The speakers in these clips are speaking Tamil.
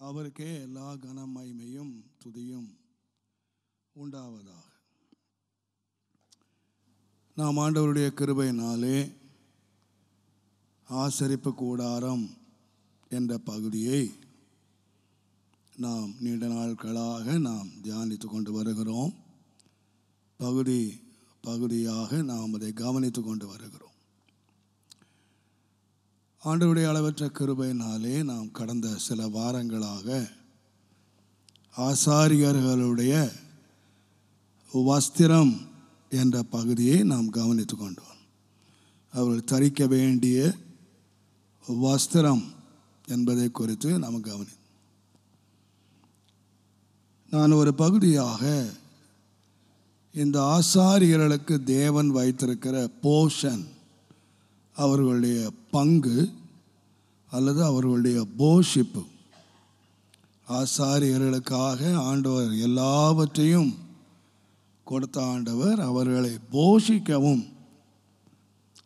அவருக்கே எல்லா கனமகிமையும் துதியும் உண்டாவதாக. நாம் ஆண்டவருடைய கிருபையினாலே ஆசரிப்பு கூடாரம் என்ற பகுதியை நாம் நீண்ட நாட்களாக நாம் தியானித்து கொண்டு வருகிறோம். பகுதியாக நாம் அதை கவனித்து கொண்டு வருகிறோம். ஆண்டவருடைய அளவற்ற கிருபையினாலே நாம் கடந்த சில வாரங்களாக ஆசாரியர்களுடைய வஸ்திரம் என்ற பகுதியை நாம் கவனித்து கொண்டோம். அவர்கள் தரிக்க வேண்டிய வஸ்திரம் என்பதை குறித்து நாம் நான் ஒரு பகுதியாக இந்த ஆசாரியர்களுக்கு தேவன் வைத்திருக்கிற போஷன், அவர்களுடைய பங்கு அல்லது அவர்களுடைய போஷிப்பு, ஆசாரியர்களுக்காக ஆண்டவர் எல்லாவற்றையும் கொடுத்த ஆண்டவர் அவர்களை போஷிக்கவும்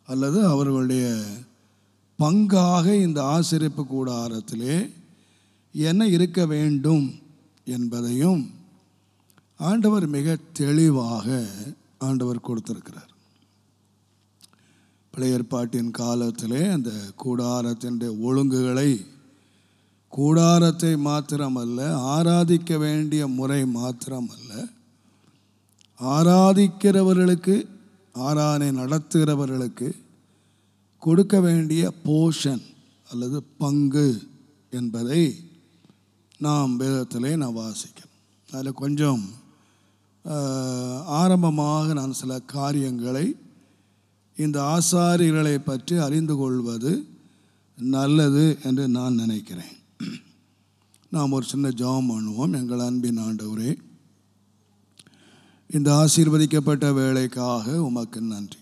அல்லது அவர்களுடைய பங்காக இந்த ஆசரிப்பு கூடாரத்திலே என்ன இருக்க வேண்டும் என்பதையும் ஆண்டவர் மிக தெளிவாக ஆண்டவர் கொடுத்திருக்கிறார். பழைய ஏற்பாட்டின் காலத்திலே அந்த கூடாரத்தின் ஒழுங்குகளை, கூடாரத்தை மாத்திரமல்ல, ஆராதிக்க வேண்டிய முறை மாத்திரமல்ல, ஆராதிக்கிறவர்களுக்கு, ஆராதனை நடத்துகிறவர்களுக்கு கொடுக்க வேண்டிய போஷன் அல்லது பங்கு என்பதை நாம் வேதத்திலே நாம் வாசிக்கிறோம். அதில் கொஞ்சம் ஆரம்பமாக நான் சில காரியங்களை இந்த ஆசாரியர்களை பற்றி அறிந்து கொள்வது நல்லது என்று நான் நினைக்கிறேன். நாம் ஒரு சின்ன ஜெபம் பண்ணுவோம். எங்கள் அன்பின் ஆண்டவரே, இந்த ஆசீர்வதிக்கப்பட்ட வேலைக்காக உமக்கு நன்றி.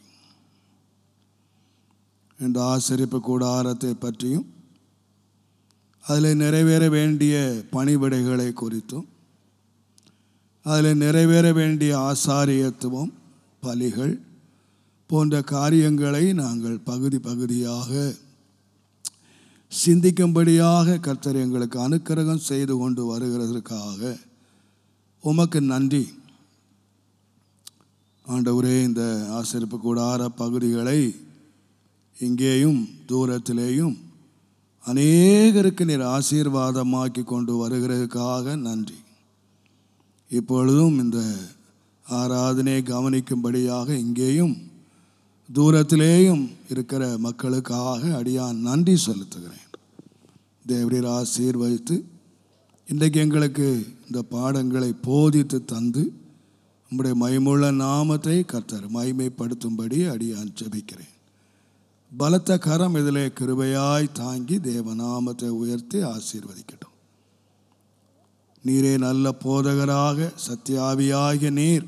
இந்த ஆசரிப்பு கூடாரத்தை பற்றியும் அதில் நிறைவேற வேண்டிய பணிவிடைகளை குறித்தும் அதில் நிறைவேற வேண்டிய ஆசாரியத்துவம், பலிகள் போன்ற காரியங்களை நாங்கள் பகுதியாக சிந்திக்கும்படியாக கர்த்தர் எங்களுக்கு அனுக்கிரகம் செய்து கொண்டு வருகிறதற்காக உமக்கு நன்றி. ஆண்டவரே, இந்த ஆசரிப்பு கூடார பகுதிகளை இங்கேயும் தூரத்திலேயும் அநேகருக்கு நீர் ஆசீர்வாதமாக்கி கொண்டு வருகிறதுக்காக நன்றி. இப்பொழுதும் இந்த ஆராதனையை கவனிக்கும்படியாக இங்கேயும் தூரத்திலேயும் இருக்கிற மக்களுக்காக அடியான் நன்றி செலுத்துகிறேன். தேவரீர் ஆசீர்வதித்து இன்றைக்கு எங்களுக்கு இந்த பாடங்களை போதித்து தந்து உம்முடைய மகிமையுள்ள நாமத்தை கர்த்தர் மகிமைப்படுத்தும்படி அடியான் ஜெபிக்கிறேன். பலத்த கரம் இதிலே கிருபையாய் தாங்கி தேவநாமத்தை உயர்த்தி ஆசீர்வதிக்கட்டும். நீரே நல்ல போதகராக, சத்தியாவியாகிய நீர்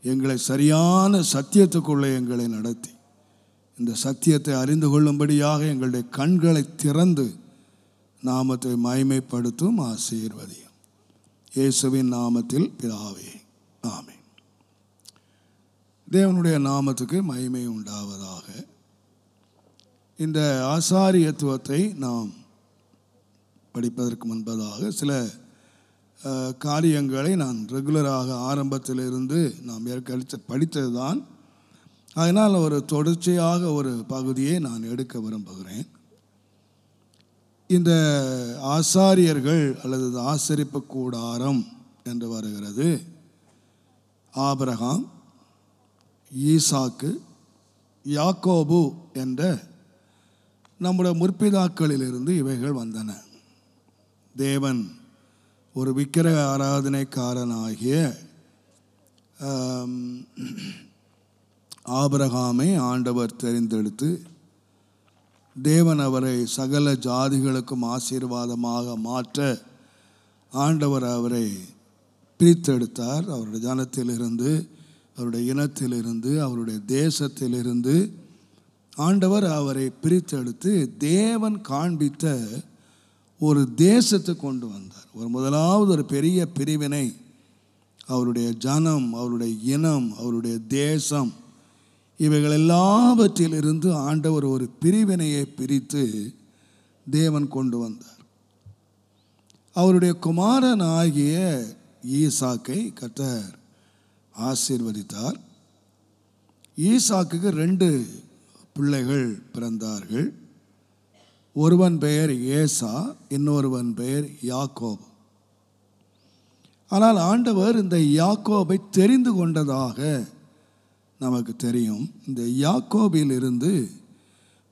எங்களை சரியான சத்தியத்துக்குள்ளே எங்களை நடத்தி இந்த சத்தியத்தை அறிந்து கொள்ளும்படியாக எங்களுடைய கண்களை திறந்து நாமத்தை மகிமைப்படுத்தும் ஆசீர்வதியும். இயேசுவின் நாமத்தில் பிதாவே, ஆமென். தேவனுடைய நாமத்துக்கு மகிமை உண்டாவதாக. இந்த ஆசாரியத்துவத்தை நாம் படிப்பதற்கு முன்பதாக சில காரியங்களை நான் ரெகுலராக ஆரம்பத்திலிருந்து நாம் ஏற்கனவே படித்தது தான். அதனால் ஒரு தொடர்ச்சியாக ஒரு பகுதியை நான் எடுக்க விரும்புகிறேன். இந்த ஆசாரியர்கள் அல்லது ஆசரிப்பு கூடாரம் என்று வருகிறது. ஆபிரகாம், ஈசாக்கு, யாக்கோபு என்ற நம்முடைய முற்பிதாக்களிலிருந்து இவைகள் வந்தன. தேவன் ஒரு விக்கிரக ஆராதனைக்காரனாகிய ஆபிரகாமை ஆண்டவர் தெரிந்தெடுத்து தேவன் அவரை சகல ஜாதிகளுக்கும் ஆசீர்வாதமாக மாற்ற ஆண்டவர் அவரை பிரித்தெடுத்தார். அவருடைய ஜனத்திலிருந்து, அவருடைய இனத்திலிருந்து, அவருடைய தேசத்திலிருந்து ஆண்டவர் அவரை பிரித்தெடுத்து தேவன் காண்பித்த ஒரு தேசத்தை கொண்டு வந்தார். முதலாவது ஒரு பெரிய பிரிவினை, அவருடைய ஜனம், அவருடைய இனம், அவருடைய தேசம், இவைகள் எல்லாவற்றிலிருந்து ஆண்டவர் ஒரு பிரிவினையை பிரித்து தேவன் கொண்டு வந்தார். அவருடைய குமாரனாகிய ஈசாக்கை கர்த்தர் ஆசீர்வதித்தார். ஈசாக்குக்கு 2 பிள்ளைகள் பிறந்தார்கள். ஒருவன் பெயர் ஏசா, இன்னொருவன் பெயர் யாக்கோபு. ஆனால் ஆண்டவர் இந்த யாக்கோபை தெரிந்து கொண்டதாக நமக்கு தெரியும். இந்த யாக்கோபிலிருந்து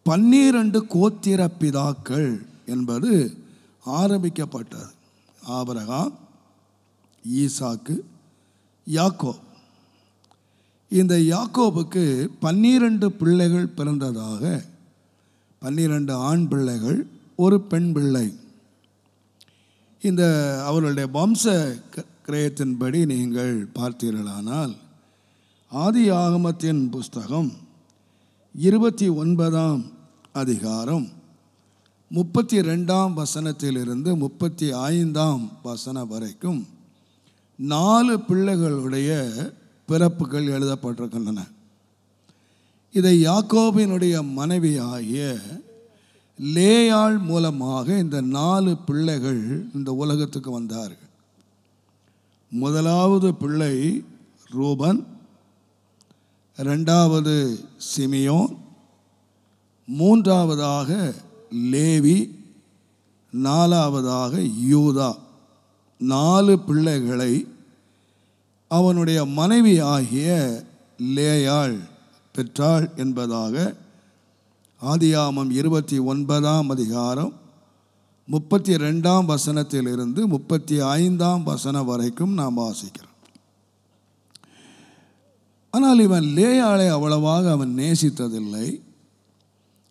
12 கோத்திர பிதாக்கள் என்பது ஆரம்பிக்கப்பட்டது. ஆபிரகாம், ஈசாக்கு, யாக்கோப். இந்த யாக்கோபுக்கு 12 பிள்ளைகள் பிறந்ததாக, 12 ஆண் பிள்ளைகள், ஒரு பெண் பிள்ளை. இந்த அவர்களுடைய வம்ச கிரயத்தின்படி நீங்கள் பார்த்தீர்களானால் ஆதி ஆகமத்தின் புஸ்தகம் 29ஆம் அதிகாரம் 32ஆம் வசனத்திலிருந்து 35ஆம் வசனம் வரைக்கும் 4 பிள்ளைகளுடைய பிறப்புகள் எழுதப்பட்டிருக்கின்றன. இதை யாக்கோபினுடைய மனைவியாகிய லேயாள் மூலமாக இந்த 4 பிள்ளைகள் இந்த உலகத்துக்கு வந்தார்கள். முதலாவது பிள்ளை ரூபன், 2வது சிமியோன், 3வதாக லேவி, 4வதாக யூதா. 4 பிள்ளைகளை அவனுடைய மனைவி ஆகிய லேயாள் பெற்றாள் என்பதாக ஆதியாகமம் 29ஆம் அதிகாரம் 32ஆம் வசனத்திலிருந்து 35ஆம் வசனம் வரைக்கும் நாம் வாசிக்கிறோம். ஆனால் இவன் லேயாளை அவ்வளவாக அவன் நேசித்ததில்லை.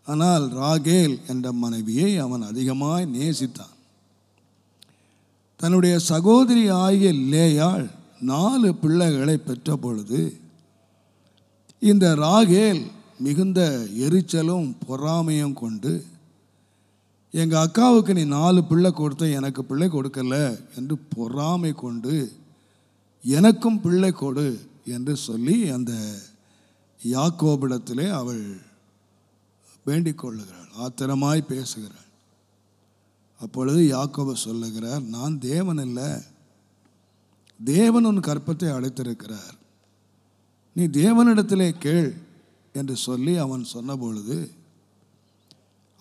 ஆனால் ராகேல் என்ற மனைவியை அவன் அதிகமாய் நேசித்தான். தன்னுடைய சகோதரி ஆகிய லேயாள் 4 பிள்ளைகளை பெற்ற பொழுது இந்த ராகேல் மிகுந்த எரிச்சலும் பொறாமையும் கொண்டு, எங்கள் அக்காவுக்கு நீ 4 பிள்ளை கொடுத்த, எனக்கு பிள்ளை கொடுக்கல என்று பொறாமை கொண்டு எனக்கும் பிள்ளை கொடு என்று சொல்லி அந்த யாக்கோபிடத்திலே அவள் வேண்டிக் கொள்ளுகிறாள், ஆத்திரமாய் பேசுகிறாள். அப்பொழுது யாக்கோபு சொல்லுகிறார், நான் தேவன் இல்லை, தேவன் உன் கற்பத்தை அழைத்திருக்கிறார், நீ தேவனிடத்திலே கேள் என்று சொல்லி அவன் சொன்ன பொழுது,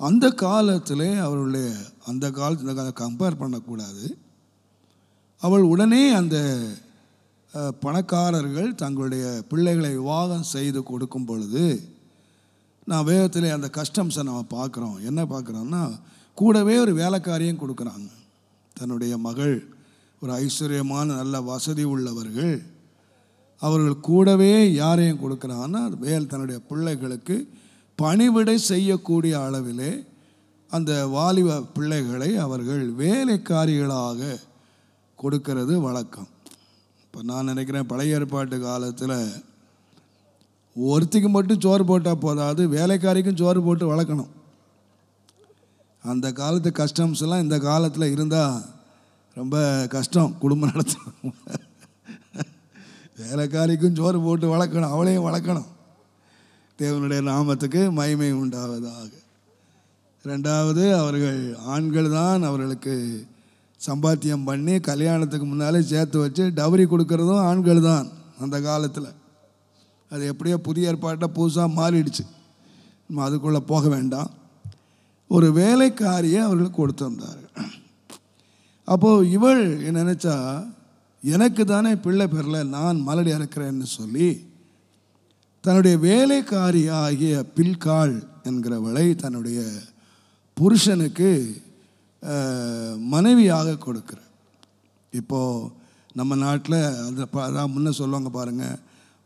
அந்த காலத்திலே அவருடைய, அந்த காலத்தில் கம்பேர் பண்ணக்கூடாது, அவள் உடனே அந்த பணக்காரர்கள் தங்களுடைய பிள்ளைகளை விவாகம் செய்து கொடுக்கும் பொழுது, நான் வேதத்திலே அந்த கஸ்டம்ஸை நம்ம பார்க்குறோம். என்ன பார்க்குறோம்னா, கூடவே ஒரு வேலைக்காரியும் கொடுக்குறாங்க. தன்னுடைய மகள் ஒரு ஐஸ்வர்யமான நல்ல வசதி உள்ளவர்கள், அவர்கள் கூடவே யாரையும் கொடுக்குறாங்கன்னா தன்னுடைய பிள்ளைகளுக்கு பணிவிடை செய்யக்கூடிய அளவிலே அந்த வாலிப பிள்ளைகளை அவர்கள் வேலைக்காரிகளாக கொடுக்கிறது வழக்கம். இப்போ நான் நினைக்கிறேன், பழைய ஏற்பாட்டு காலத்தில் ஒருத்திக்கு மட்டும் சோறு போட்டால் போதாது, வேலைக்காரிக்கும் சோறு போட்டு வளர்க்கணும். அந்த காலத்து கஸ்டம்ஸ்லாம் இந்த காலத்தில் இருந்தால் ரொம்ப கஷ்டம் குடும்பம் நடத்தணும். வேலைக்காரிக்கும் சோறு போட்டு வளர்க்கணும், அவளையும் வளர்க்கணும். தேவனுடைய நாமத்துக்கு மகிமை உண்டாவதாக. 2வது, அவர்கள் ஆண்கள் தான் அவர்களுக்கு சம்பாத்தியம் பண்ணி கல்யாணத்துக்கு முன்னாலே சேர்த்து வச்சு டவரி கொடுக்கறதும் ஆண்கள் தான் அந்த காலத்தில். அது எப்படியோ புதிய ஏற்பாட்டை புதுசாக மாறிடுச்சு, நம்ம அதுக்குள்ளே போக வேண்டாம். ஒரு வேலைக்காரியை அவர்களுக்கு கொடுத்துருந்தார்கள். அப்போது இவள் நினச்சா, எனக்கு தானே பிள்ளை பெறல, நான் மலடி அறுக்கிறேன்னு சொல்லி தன்னுடைய வேலைக்காரி ஆகிய பில்காள் என்கிறவளை தன்னுடைய புருஷனுக்கு மனைவியாக கொடுக்குறார். இப்போது நம்ம நாட்டில் அதான் முன்ன சொல்லுவாங்க பாருங்கள்,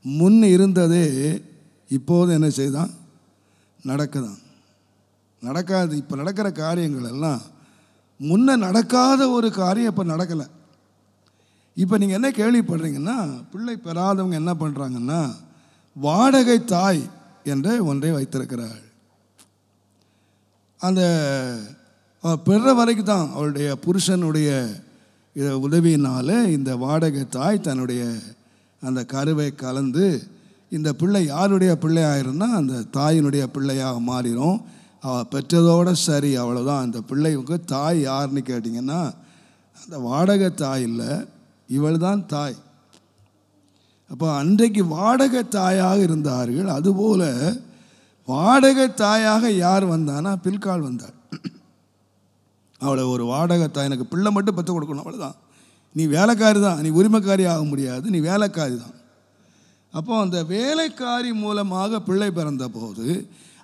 முன் இருந்ததே இப்போது என்ன செய்தான் நடக்குதான், நடக்காது. இப்போ நடக்கிற காரியங்கள் எல்லாம் முன்ன நடக்காத ஒரு காரியம் இப்போ நடக்கலை. இப்போ நீங்கள் என்ன கேள்விப்படுறீங்கன்னா, பிள்ளை பெறாதவங்க என்ன பண்ணுறாங்கன்னா, வாடகை தாய் என்ற ஒன்றை வைத்திருக்கிறாள். அந்த பெற வரைக்கும் தான் அவளுடைய புருஷனுடைய உதவியினால் இந்த வாடகை தாய் தன்னுடைய அந்த கருவை கலந்து, இந்த பிள்ளை யாருடைய பிள்ளையாயிருந்தா அந்த தாயினுடைய பிள்ளையாக மாறிடும். அவள் பெற்றதோடு சரி, அவ்வளோதான். அந்த பிள்ளைக்கு தாய் யாருன்னு கேட்டிங்கன்னா அந்த வாடகை தாய் இல்லை, இவள் தான் தாய். அப்போ அன்றைக்கு வாடகை தாயாக இருந்தார்கள். அதுபோல் வாடகை தாயாக யார் வந்தானா? பில்காள் வந்தாள். அவளை ஒரு வாடகை தாய், எனக்கு பிள்ளை மட்டும் பெற்று கொடுக்கணும், அவ்வளோதான். நீ வேலைக்காரி தான், நீ உரிமைக்காரி ஆக முடியாது, நீ வேலைக்காரி தான். அப்போ அந்த வேலைக்காரி மூலமாக பிள்ளை பிறந்த போது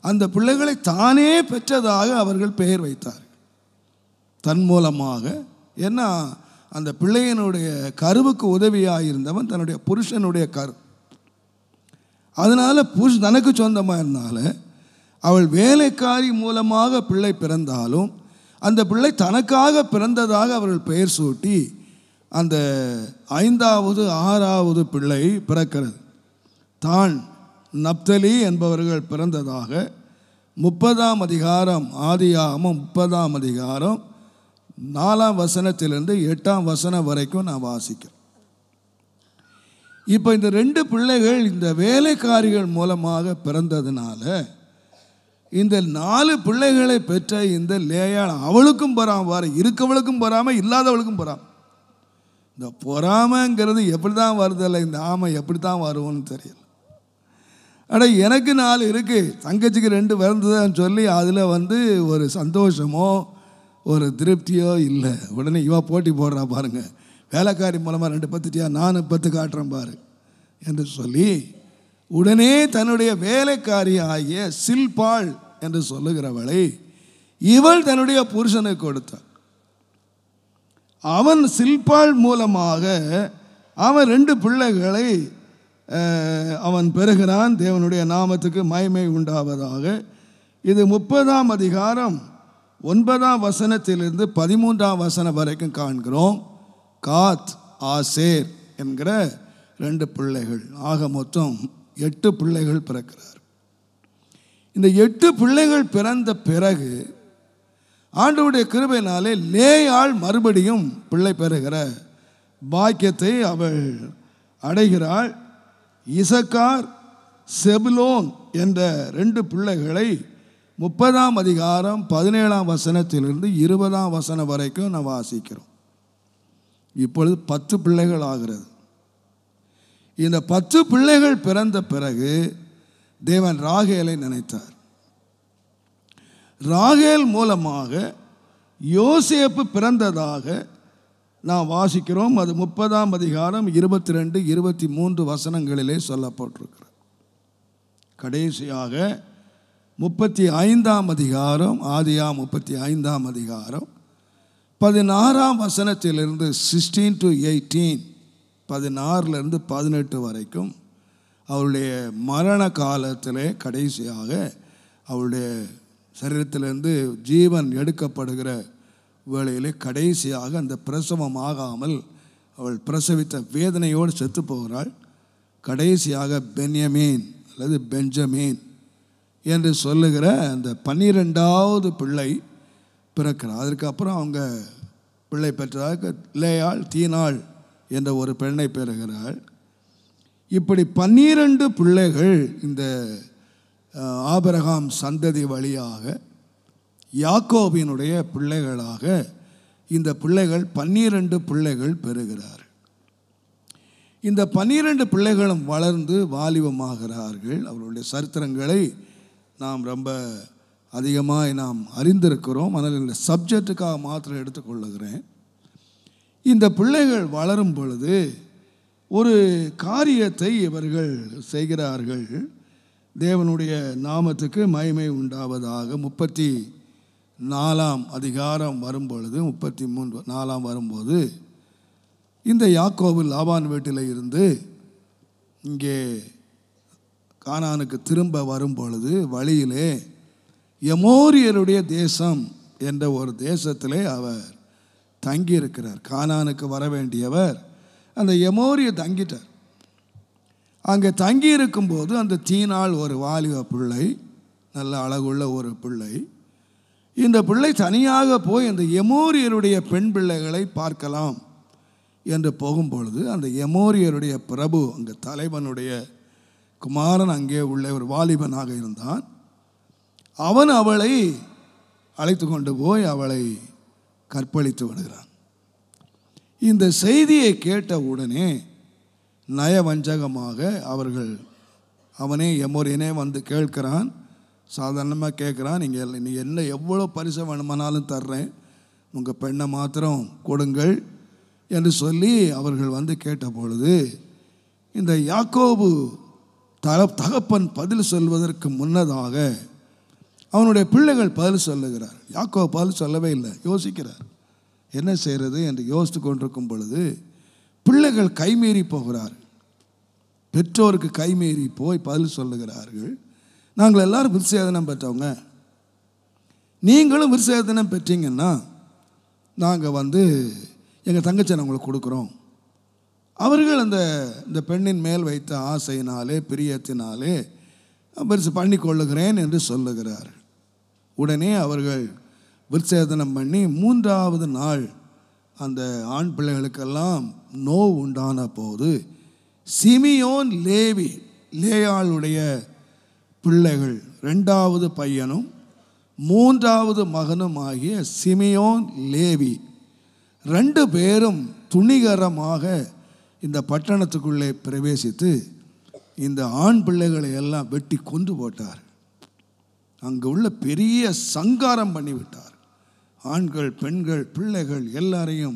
அந்த பிள்ளைகளை தானே பெற்றதாக அவர்கள் பெயர் வைத்தார். தன் மூலமாக. ஏன்னா அந்த பிள்ளையினுடைய கருவுக்கு உதவியாக இருந்தவன் தன்னுடைய புருஷனுடைய கரு. அதனால் புருஷன் தனக்கு சொந்தமாக இருந்தால அவள் வேலைக்காரி மூலமாக பிள்ளை பிறந்தாலும் அந்த பிள்ளை தனக்காக பிறந்ததாக அவர்கள் பெயர் சூட்டி அந்த 5வது 6வது பிள்ளை பிறக்கிறது. தான் நப்தலி என்பவர்கள் பிறந்ததாக 30ஆம் அதிகாரம் ஆதியாகமம் 30ஆம் அதிகாரம் 4ஆம் வசனத்திலிருந்து 8ஆம் வசனம் வரைக்கும் நான் வாசிக்கிறேன். இப்போ இந்த 2 பிள்ளைகள் இந்த வேலைக்காரிகள் மூலமாக பிறந்ததுனால இந்த 4 பிள்ளைகளை பெற்ற இந்த லேயாள் அவளுக்கும் பொறாமை, இருக்கவளுக்கும் பொறாமை, இல்லாதவளுக்கும் பொறாமை. இந்த பொறாமைங்கிறது எப்படி தான் வருதில்லை, இந்த ஆமை எப்படி தான் வருவோன்னு தெரியல. ஆனால் எனக்கு 4 இருக்குது, தங்கச்சிக்கு 2 பிறந்ததுன்னு சொல்லி அதில் ஒரு சந்தோஷமோ ஒரு திருப்தியோ இல்லை. உடனே இவா போட்டி போடுறா பாருங்க, வேலைக்காரி மூலமாக 2 பத்துட்டியா, நான் 10 காட்டுறேன் பாரு என்று சொல்லி உடனே தன்னுடைய வேலைக்காரி ஆகிய சில்பாள் என்று சொல்லுகிறவளை இவள் தன்னுடைய புருஷனுக்கு கொடுத்தாள். அவன் சில்பாள் மூலமாக அவன் 2 பிள்ளைகளை அவன் பெறுகிறான். தேவனுடைய நாமத்துக்கு மகிமை உண்டாவதாக. இது 30ஆம் அதிகாரம் 9ஆம் வசனத்திலிருந்து 13ஆம் வசனம் வரைக்கும் காண்கிறோம். காத் ஆசேர் என்கிற 2 பிள்ளைகள், ஆக மொத்தம் 8 பிள்ளைகள் பிறக்கிறார். இந்த 8 பிள்ளைகள் பிறந்த பிறகு ஆண்டவருடைய கிருபையினாலே லேயாள் மறுபடியும் பிள்ளை பெறுகிற பாக்கியத்தை அவள் அடைகிறாள். இசக்கார் செபுலோன் என்ற 2 பிள்ளைகளை 30ஆம் அதிகாரம் 17ஆம் வசனத்திலிருந்து 20ஆம் வசனம் வரைக்கும் நான் வாசிக்கிறோம். இப்பொழுது 10 பிள்ளைகள் ஆகிறது. இந்த 10 பிள்ளைகள் பிறந்த பிறகு தேவன் ராகேலை நினைத்தார். ராகேல் மூலமாக யோசேப்பு பிறந்ததாக நாம் வாசிக்கிறோம். அது 30ஆம் அதிகாரம் 22, 23 வசனங்களிலே சொல்லப்பட்டிருக்கிறது. கடைசியாக 35ஆம் அதிகாரம், ஆதியாகமம் 35ஆம் அதிகாரம் 16ஆம் வசனத்திலிருந்து 16 to 18, 16லிருந்து 18 வரைக்கும் அவருடைய மரண காலத்திலே கடைசியாக அவருடைய சரீரத்திலிருந்து ஜீவன் எடுக்கப்படுகிற வேளையிலே கடைசியாக அந்த பிரசவம் ஆகாமல் அவள் பிரசவித்த வேதனையோடு செத்து போகிறாள். கடைசியாக பென்யமீன் அல்லது பெஞ்சமீன் என்று சொல்லுகிற அந்த 12வது பிள்ளை பிறக்கிறார். அதுக்கப்புறம் அவங்க பிள்ளை பெற்றதாக லேயாள் தீனாள் என்ற ஒரு பெண்ணை பெறுகிறாள். இப்படி 12 பிள்ளைகள் இந்த ஆபிரகாம் சந்ததி வழியாக யாக்கோபினுடைய பிள்ளைகளாக இந்த பிள்ளைகள் 12 பிள்ளைகள் பெறுகிறார். இந்த 12 பிள்ளைகளும் வளர்ந்து வாலிபமாகிறார்கள். அவருடைய சரித்திரங்களை நாம் ரொம்ப அதிகமாக நாம் அறிந்திருக்கிறோம். ஆனால் இந்த சப்ஜெக்டுக்காக மாத்திரம் எடுத்துக்கொள்ளுகிறேன். இந்த பிள்ளைகள் வளரும் பொழுது ஒரு காரியத்தை இவர்கள் செய்கிறார்கள். தேவனுடைய நாமத்துக்கு மகிமை உண்டாவதாக. 34ஆம் அதிகாரம் வரும்பொழுது 34ஆம் வரும்போது இந்த யாக்கோபு லாபான் வீட்டில் இருந்து இங்கே கானானுக்கு திரும்ப வரும்பொழுது வழியிலே எமோரியருடைய தேசம் என்ற ஒரு தேசத்திலே அவர் தங்கியிருக்கிறார். கானானுக்கு வர வேண்டியவர் அந்த எமோரிய தங்கிட்டார். அங்கே தங்கி இருக்கும்போது அந்த தீனாள் ஒரு வாலிப பிள்ளை, நல்ல அழகுள்ள ஒரு பிள்ளை. இந்த பிள்ளை தனியாக போய் அந்த எமோரியருடைய பெண் பிள்ளைகளை பார்க்கலாம் என்று போகும்பொழுது அந்த எமோரியருடைய பிரபு, அங்கே தலைவனுடைய குமாரன் அங்கே உள்ள ஒரு வாலிபனாக இருந்தான். அவன் அவளை அழைத்து கொண்டு போய் அவளை கற்பழித்து விடுகிறான். இந்த செய்தியை கேட்ட உடனே நயவஞ்சகமாக அவனே எமோரியனே வந்து கேட்கிறான். சாதாரணமாக கேட்குறான், நீங்கள் என்ன எவ்வளோ பரிசை வேணுமானாலும் தர்றேன், உங்கள் பெண்ணை மாத்திரம் கொடுங்கள் என்று சொல்லி அவர்கள் வந்து கேட்ட பொழுது, இந்த யாக்கோபு தகப்பன் பதில் சொல்வதற்கு முன்னதாக அவனுடைய பிள்ளைகள் பதில் சொல்லுகிறார். யாக்கோபு பதில் சொல்லவே இல்லை, யோசிக்கிறார் என்ன செய்கிறது என்று யோசித்து கொண்டிருக்கும் பொழுது பிள்ளைகள் கைமீறி போகிறார்கள். பெற்றோருக்கு கைமீறி போய் பதில் சொல்லுகிறார்கள். நாங்கள் எல்லாரும் விருட்சேதனம் பெற்றவங்க, நீங்களும் விருட்சேதனம் பெற்றீங்கன்னா நாங்கள் வந்து எங்கள் தங்கச்சி உங்களுக்கு கொடுக்குறோம். அவர்கள் இந்த பெண்ணின் மேல் வைத்த ஆசையினாலே பிரியத்தினாலே பெருசு பண்ணி கொள்ளுகிறேன் என்று சொல்லுகிறார்கள். உடனே அவர்கள் விருட்சேதனம் பண்ணி 3வது நாள் அந்த ஆண் பிள்ளைகளுக்கெல்லாம் நோவு உண்டான போது சிமியோன் லேவி, லேயாளுடைய பிள்ளைகள் 2வது பையனும் 3வது மகனும் ஆகிய சிமியோன் லேவி 2 பேரும் துணிகரமாக இந்த பட்டணத்துக்குள்ளே பிரவேசித்து இந்த ஆண் பிள்ளைகளை எல்லாம் வெட்டி கொண்டு போட்டார். அங்கே உள்ள பெரிய சங்காரம் பண்ணிவிட்டார். ஆண்கள், பெண்கள், பிள்ளைகள் எல்லாரையும்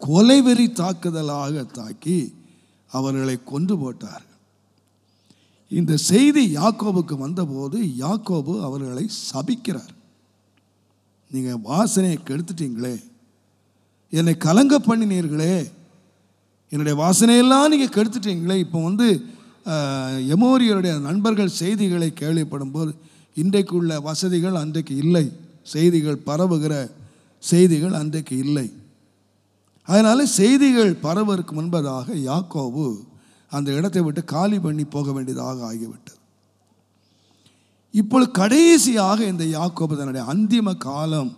கொலைவெறி தாக்குதலாக தாக்கி அவர்களை கொண்டு போட்டார். இந்த செய்தி யாக்கோபுக்கு வந்தபோது யாக்கோபு அவர்களை சபிக்கிறார். நீங்கள் வாசனையை கெடுத்துட்டீங்களே, என்னை கலங்க பண்ணினீர்களே, என்னுடைய வாசனையெல்லாம் நீங்கள் கெடுத்துட்டீங்களே. இப்போ வந்து எமோரியருடைய நண்பர்கள் செய்திகளை கேள்விப்படும் போது இன்றைக்குள்ள வசதிகள் அன்றைக்கு இல்லை, செய்திகள் பரவுகிற செய்திகள் அன்றைக்கு இல்லை. அதனால் செய்திகள் பரவதற்கு முன்பதாக யாக்கோபு அந்த இடத்தை விட்டு காலி பண்ணி போக வேண்டியதாக ஆகிவிட்டது. இப்பொழுது கடைசியாக இந்த யாக்கோபு தன்னுடைய அந்திம காலம்,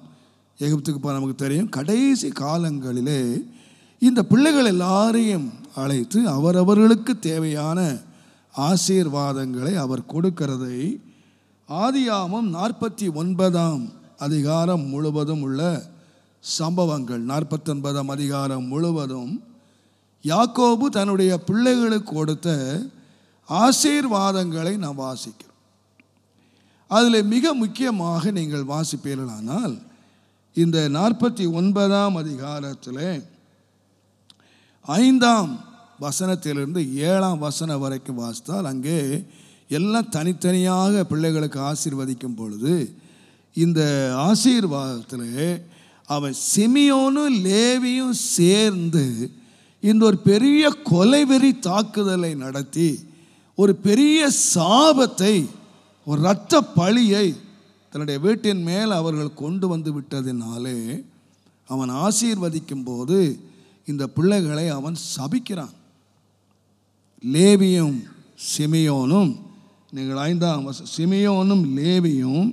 எகிப்துக்கு போக நமக்கு தெரியும், கடைசி காலங்களிலே இந்த பிள்ளைகள் எல்லாரையும் அழைத்து அவரவர்களுக்கு தேவையான ஆசீர்வாதங்களை அவர் கொடுக்கிறதை ஆதியாகமம் 49ஆம் அதிகாரம் முழுவதும் உள்ள சம்பவங்கள், 49ஆம் அதிகாரம் முழுவதும் யாக்கோபு தன்னுடைய பிள்ளைகளுக்கு கொடுத்த ஆசீர்வாதங்களை நாம் வாசிக்கிறோம். அதில் மிக முக்கியமாக நீங்கள் வாசிப்பீர்களானால் இந்த 49ஆம் அதிகாரத்தில் 5ஆம் வசனத்திலிருந்து 7ஆம் வசனம் வரைக்கும் வாசித்தால் அங்கே எல்லாம் தனித்தனியாக பிள்ளைகளுக்கு ஆசீர்வதிக்கும் பொழுது இந்த ஆசீர்வாதத்தில் அவன் சிமியோனும் லேவியும் சேர்ந்து இந்த ஒரு பெரிய கொலைவெறி தாக்குதலை நடத்தி ஒரு பெரிய சாபத்தை, ஒரு இரத்த பழியை தன்னுடைய வீட்டின் மேல் அவர்கள் கொண்டு வந்து விட்டதினாலே அவன் ஆசீர்வதிக்கும் போது இந்த பிள்ளைகளை அவன் சபிக்கிறான். லேவியும் சிமியோனும், நீங்கள் 5ஆம் சிமியோனும் லேவியும்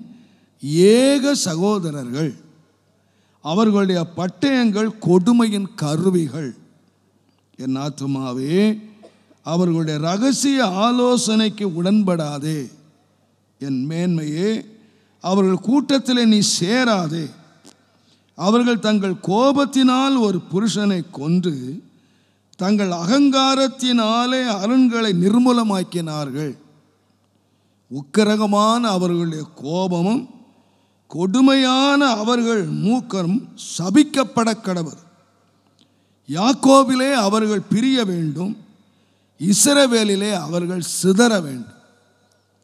ஏக சகோதரர்கள், அவர்களுடைய பட்டயங்கள் கொடுமையின் கருவிகள். என் ஆத்துமாவே அவர்களுடைய இரகசிய ஆலோசனைக்கு உடன்படாதே, என் மேன்மையே அவர்கள் கூட்டத்தில் நீ சேராதே. அவர்கள் தங்கள் கோபத்தினால் ஒரு புருஷனை கொன்று தங்கள் அகங்காரத்தினாலே அரண்களை நிர்மூலமாக்கினார்கள். உக்கிரகமான அவர்களுடைய கோபமும் கொடுமையான அவர்கள் மூக்கரும் சபிக்கப்பட கடவது. யாக்கோபிலே அவர்கள் பிரிய வேண்டும், இஸ்ரவேலிலே அவர்கள் சிதற வேண்டும்.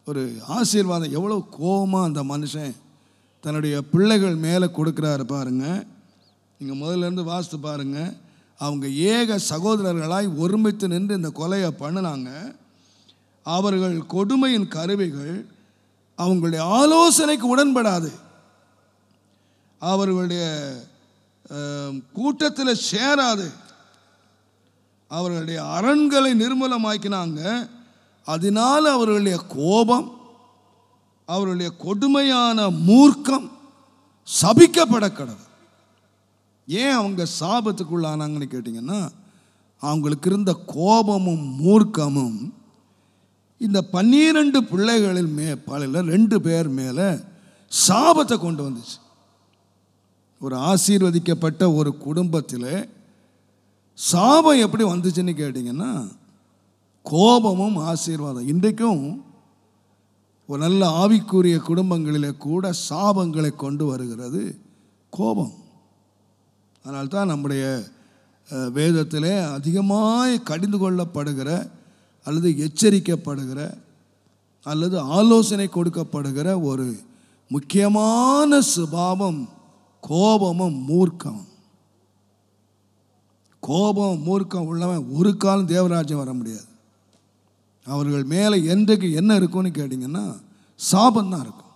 ஒரு ஆசீர்வாதம், எவ்வளோ கோபமாக அந்த மனுஷன் தன்னுடைய பிள்ளைகள் மேலே கொடுக்குறாரு பாருங்க. நீங்கள் முதல்லேருந்து வாசித்து பாருங்க. அவங்க ஏக சகோதரர்களாய் ஒருமித்து நின்று இந்த கொலையை பண்ணினாங்க. அவர்கள் கொடுமையின் கருவிகள் அவங்களுடைய ஆலோசனைக்கு உடன்படாது, அவர்களுடைய கூட்டத்தில் சேராது, அவர்களுடைய அரண்களை நிர்மூலமாக்கினாங்க. அதனால் அவர்களுடைய கோபம், அவர்களுடைய கொடுமையான மூர்க்கம் சபிக்கப்பட கடவுள். ஏன் அவங்க சாபத்துக்குள்ளானாங்கன்னு கேட்டிங்கன்னா, அவங்களுக்கு இருந்த கோபமும் மூர்க்கமும் இந்த 12 பிள்ளைகளில் பல 2 பேர் மேலே சாபத்தை கொண்டு வந்துச்சு. ஒரு ஆசீர்வதிக்கப்பட்ட ஒரு குடும்பத்தில் சாபம் எப்படி வந்துச்சுன்னு கேட்டிங்கன்னா, கோபமும் ஆசீர்வாதம். இன்றைக்கும் ஒரு நல்ல ஆவிக்குரிய குடும்பங்களிலே கூட சாபங்களை கொண்டு வருகிறது கோபம். அதனால்தான் நம்முடைய வேதத்திலே அதிகமாய் கடிந்து கொள்ளப்படுகிற அல்லது எச்சரிக்கப்படுகிற அல்லது ஆலோசனை கொடுக்கப்படுகிற ஒரு முக்கியமான சுபாவம் கோபமும் மூர்க்கம். கோபம் மூர்க்கம் உள்ளவன் ஒரு காலம் தேவராஜ்யம் வர முடியாது. அவர்கள் மேலே என்றைக்கு என்ன இருக்கும்னு கேட்டிங்கன்னா சாபந்தான் இருக்கும்.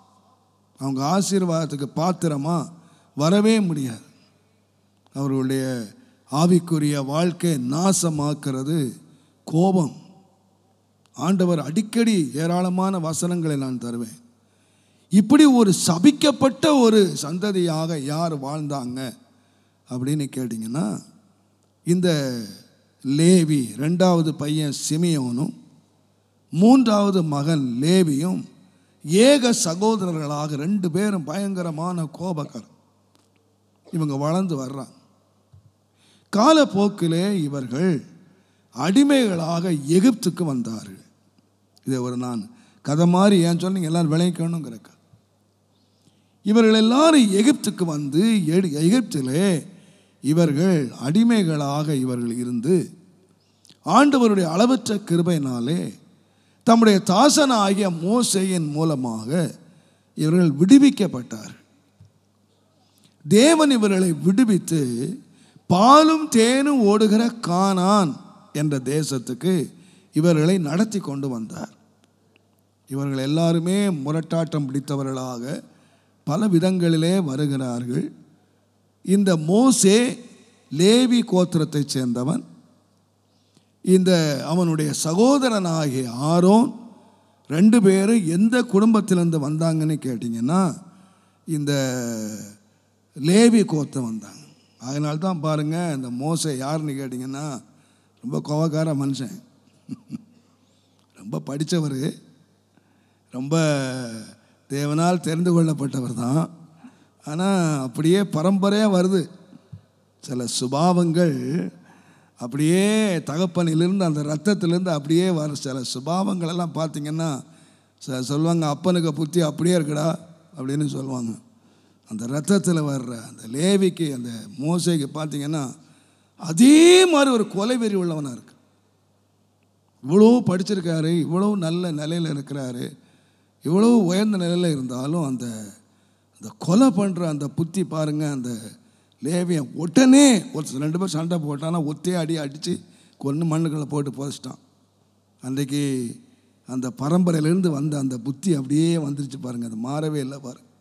அவங்க ஆசீர்வாதத்துக்கு பாத்திரமாக வரவே முடியாது. அவர்களுடைய ஆவிக்குரிய வாழ்க்கை நாசமாக்குறது கோபம். ஆண்டவர் அடிக்கடி ஏராளமான வசனங்களை நான் தருவேன். இப்படி ஒரு சபிக்கப்பட்ட ஒரு சந்ததியாக யார் வாழ்ந்தாங்க அப்படின்னு கேட்டிங்கன்னா, இந்த லேவி, 2வது பையன் சிமியோனும் 3வது மகன் லேவியும் ஏக சகோதரர்களாக 2 பேரும் பயங்கரமான கோபக்காரர். இவங்க வளர்ந்து வர்றாங்க. காலப்போக்கிலே இவர்கள் அடிமைகளாக எகிப்துக்கு வந்தார்கள். இதை ஒரு நான் கதை மாதிரி ஏன் சொன்னீங்க எல்லாரும் விளைவிக்கணுங்கிறக்க. இவர்கள் எல்லாரும் எகிப்துக்கு வந்து எகிப்திலே இவர்கள் அடிமைகளாக இவர்கள் இருந்து ஆண்டவருடைய அளவற்ற கிருபையினாலே தம்முடைய தாசனாகிய மோசேயின் மூலமாக இவர்கள் விடுவிக்கப்பட்டார்கள். தேவன் இவர்களை விடுவித்து பாலும் தேனும் ஓடுகிற கானான் என்ற தேசத்துக்கு இவர்களை நடத்தி கொண்டு வந்தார். இவர்கள் எல்லாருமே முரட்டாட்டம் பிடித்தவர்களாக பல விதங்களிலே வருகிறார்கள். இந்த மோசே லேவி கோத்திரத்தைச் சேர்ந்தவன். இந்த அவனுடைய சகோதரனாகிய ஆரோன் 2 பேரும் எந்த குடும்பத்திலிருந்து வந்தாங்கன்னு கேட்டிங்கன்னா இந்த லேவி கோத்திரம் வந்தாங்க. அதனால்தான் பாருங்கள், இந்த மோசே யாருன்னு கேட்டிங்கன்னா ரொம்ப கோவக்கார மனுஷன், ரொம்ப படித்தவர், ரொம்ப தேவனால் தெரிந்து கொள்ளப்பட்டவர் தான். ஆனால் அப்படியே பரம்பரையாக வருது. சில சுபாவங்கள் அப்படியே தகப்பனிலிருந்து அந்த ரத்தத்திலேருந்து அப்படியே வர சில சுபாவங்களெல்லாம் பார்த்திங்கன்னா சொல்லுவாங்க, அப்பனுக்கு புத்தி அப்படியே இருக்குடா அப்படின்னு சொல்லுவாங்க. அந்த ரத்தத்தில் வர்ற அந்த லேவிக்கு அந்த மோசேக்கு பார்த்திங்கன்னா அதே மாதிரி ஒரு கொலைவெறி உள்ளவனாக இருக்கு. இவ்வளோ படிச்சிருக்காரு, இவ்வளோ நல்ல நிலையில் இருக்கிறாரு, இவ்வளோ உயர்ந்த நிலையில் இருந்தாலும் அந்த அந்த கொலை பண்ணுற அந்த புத்தி பாருங்கள். அந்த லேவியன் உடனே ஒரு 2 பேர் சண்டை போட்டானா ஒத்தே அடித்து கொன்று மண்ணுக்களை போட்டு புதைச்சிட்டான். அன்றைக்கு அந்த பரம்பரையிலேருந்து வந்த அந்த புத்தி அப்படியே வந்துருச்சு பாருங்கள், அது மாறவே இல்லை பாருங்கள்.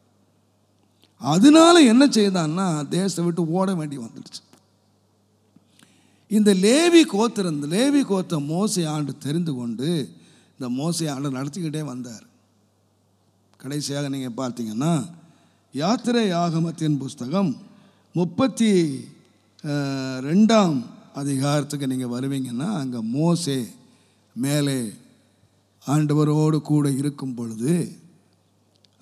அதனால என்ன செய்தான்னா தேசத்தை விட்டு ஓட வேண்டி வந்துடுச்சு. இந்த லேவி கோத்திரம் மோசே ஆண்டு தெரிந்து கொண்டு இந்த மோசே ஆண்டு நடத்திக்கிட்டே வந்தார். கடைசியாக நீங்கள் பார்த்தீங்கன்னா யாத்திரை ஆகமத்தின் புஸ்தகம் 32ஆம் அதிகாரத்துக்கு நீங்கள் வருவீங்கன்னா அங்கே மோசே மேலே ஆண்டவரோடு கூட இருக்கும் பொழுது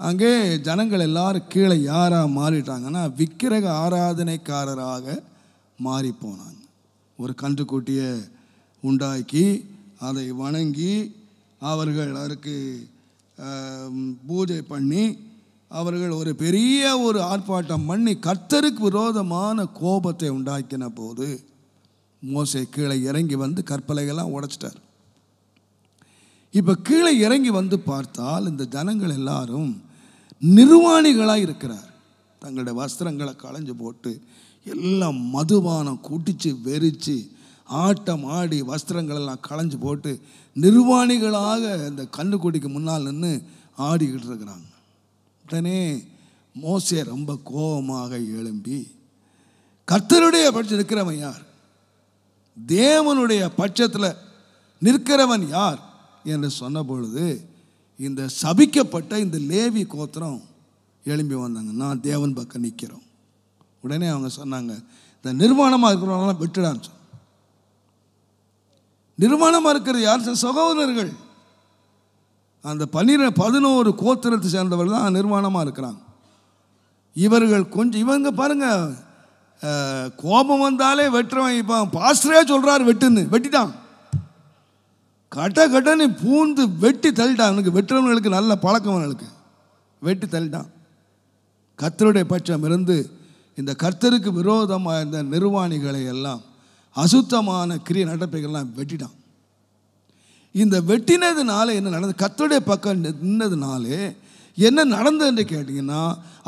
அங்கே ஜனங்கள் எல்லாரும் கீழே யாராக மாறிட்டாங்கன்னா விக்கிரக ஆராதனைக்காரராக மாறி போனாங்க. ஒரு கன்றுக்குட்டியை உண்டாக்கி அதை வணங்கி அவர்கள் அதற்கு பூஜை பண்ணி அவர்கள் ஒரு பெரிய ஒரு ஆர்ப்பாட்டம் பண்ணி கர்த்தருக்கு விரோதமான கோபத்தை உண்டாக்கின போது மோசே கீழே இறங்கி வந்து கற்பலைகள்லாம் உடைச்சிட்டார். இப்போ கீழே இறங்கி வந்து பார்த்தால் இந்த ஜனங்கள் எல்லாரும் நிர்வாணிகளாக இருக்கிறார். தங்களுடைய வஸ்திரங்களை களைஞ்சு போட்டு எல்லாம் மதுபானம் குடித்து வெறிச்சு ஆட்டம் ஆடி வஸ்திரங்களெல்லாம் களைஞ்சு போட்டு நிர்வாணிகளாக இந்த கன்றுக்குட்டிக்கு முன்னால் நின்று ஆடிக்கிட்டு இருக்கிறாங்க. உடனே மோசே ரொம்ப கோபமாக எழும்பி கர்த்தருடைய பட்சத்தில் நிற்கிறவன் யார், தேவனுடைய பட்சத்தில் நிற்கிறவன் யார் என்று சொன்ன பொழுது இந்த சபிக்கப்பட்ட இந்த லேவி கோத்திரம் எழும்பி வந்தாங்க, நான் தேவன் பக்கம் நிற்கிறோம். உடனே அவங்க சொன்னாங்க, இந்த நிர்வாணமாக இருக்கிறவங்களாம் விட்டுடான்னு சொன்னாங்க. நிர்வாணமாக இருக்கிறது யார்? சகோதரர்கள். அந்த 11 கோத்திரத்தை சேர்ந்தவர்கள் தான் நிர்வாணமாக இருக்கிறாங்க. இவர்கள் கொஞ்சம் இவங்க பாருங்க கோபம் வந்தாலே வெட்டுறவன். இப்போ பாஸ்டரே சொல்கிறார் வெட்டுன்னு, வெட்டிட்டான். கட்டன்னு பூந்து வெட்டி தள்ளிட்டான். அவனுக்கு வெட்டுறவங்களுக்கு நல்ல பழக்கம், அவனுக்கு வெட்டி தள்ளிட்டான். கர்த்தருடைய பட்சம் இருந்து இந்த கர்த்தருக்கு விரோதமாக இந்த நிர்வாணிகளை எல்லாம், அசுத்தமான கிரிய நடப்பைகள்லாம் வெட்டிட்டான். இந்த வெட்டினதுனால என்ன நடந்தது? கர்த்தருடைய பக்கம் நின்னதுனாலே என்ன நடந்தது என்று கேட்டிங்கன்னா,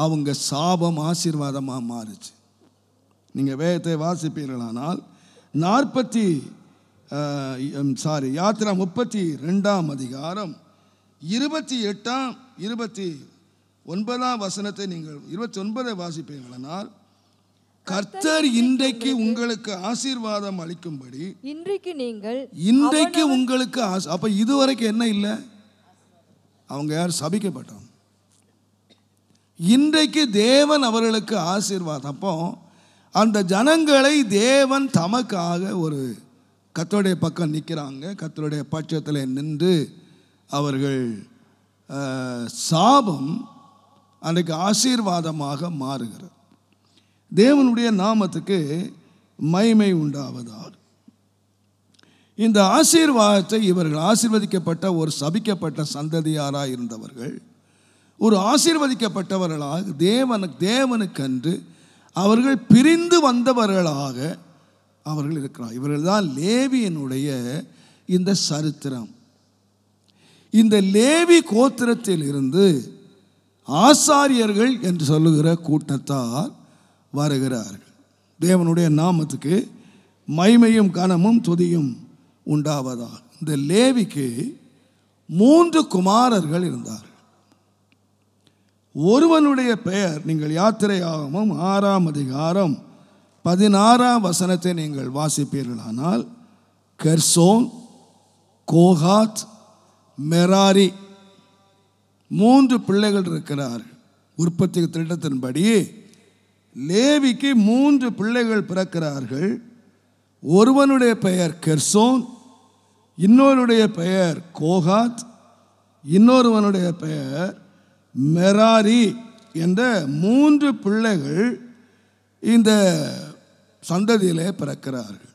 அவங்க சாபம் ஆசீர்வாதமாக மாறுச்சு. நீங்கள் வேதத்தை வாசிப்பீர்களானால் யாத்திரா 32ஆம் அதிகாரம் 28ஆம் 29ஆம் வசனத்தை நீங்கள் 29 வாசிப்பீர்களானால், கர்த்தர் இன்றைக்கு உங்களுக்கு ஆசீர்வாதம் அளிக்கும்படி இன்றைக்கு உங்களுக்கு அப்ப இதுவரைக்கும் என்ன இல்லை? அவங்க யார்? சபிக்கப்பட்டவங்க. இன்றைக்கு தேவன் அவர்களுக்கு ஆசீர்வாதம். அப்போ அந்த ஜனங்களை தேவன் தமக்காக ஒரு கர்த்தருடைய பக்கம் நிற்கிறாங்க. கர்த்தருடைய பட்சத்தில் நின்று அவர்கள் சாபம் அன்றைக்கு ஆசீர்வாதமாக மாறுகிறது. தேவனுடைய நாமத்துக்கு மகிமை உண்டாவதாக. இந்த ஆசீர்வாதத்தை இவர்கள் ஆசீர்வதிக்கப்பட்ட ஒரு சபிக்கப்பட்ட சந்ததியாராக இருந்தவர்கள் ஒரு ஆசீர்வதிக்கப்பட்டவர்களாக தேவனுக்கென்று அவர்கள் பிரிந்து வந்தவர்களாக அவர்கள் இருக்கிறார். இவர்கள் தான் லேவியினுடைய இந்த சரித்திரம். இந்த லேவி கோத்திரத்தில் இருந்து ஆசாரியர்கள் என்று சொல்லுகிற கூட்டத்தார் வருகிறார்கள். தேவனுடைய நாமத்துக்கு மகிமையும் கனமும் துதியும் உண்டாவதாக. இந்த லேவிக்கு 3 குமாரர்கள் இருந்தார்கள். ஒருவனுடைய பெயர், நீங்கள் யாத்திரையாகமம் 6ஆம் அதிகாரம் 16ஆம் வசனத்தை நீங்கள் வாசிப்பீர்களானால், கெர்சோன், கோகாத், மெராரி 3 பிள்ளைகள் இருக்கிறார்கள். உற்பத்தி திட்டத்தின்படி லேவிக்கு 3 பிள்ளைகள் பிறக்கிறார்கள். ஒருவனுடைய பெயர் கெர்சோன், இன்னொருடைய பெயர் கோகாத், இன்னொருவனுடைய பெயர் மெராரி என்ற 3 பிள்ளைகள் இந்த சந்ததியிலே பிறக்கிறார்கள்.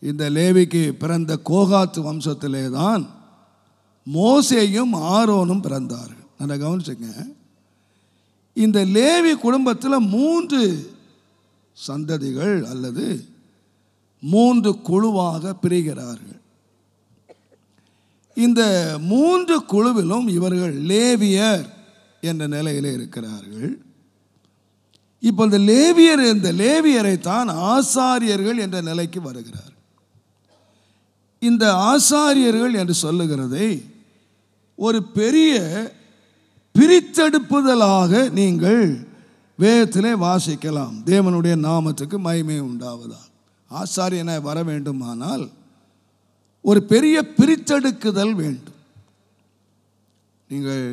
இந்த லேவிக்கு பிறந்த கோகாத் வம்சத்திலே தான் மோசேயும் ஆரோனும் பிறந்தார்கள். நல்லா கவனிச்சுங்க. இந்த லேவி குடும்பத்தில் 3 சந்ததிகள் அல்லது 3 குழுவாக பிரிகிறார்கள். இந்த 3 குழுவிலும் இவர்கள் லேவியர் என்ற நிலையில் இருக்கிறார்கள். இப்போ இந்த லேவியரை தான் ஆசாரியர்கள் என்ற நிலைக்கு வருகிறார். இந்த ஆசாரியர்கள் என்று சொல்லுகிறதை ஒரு பெரிய பிரித்தெடுப்புதலாக நீங்கள் வேதத்திலே வாசிக்கலாம். தேவனுடைய நாமத்துக்கு மகிமை உண்டாவதா. ஆசாரியனை வர வேண்டுமானால் ஒரு பெரிய பிரித்தெடுக்குதல் வேண்டும். நீங்கள்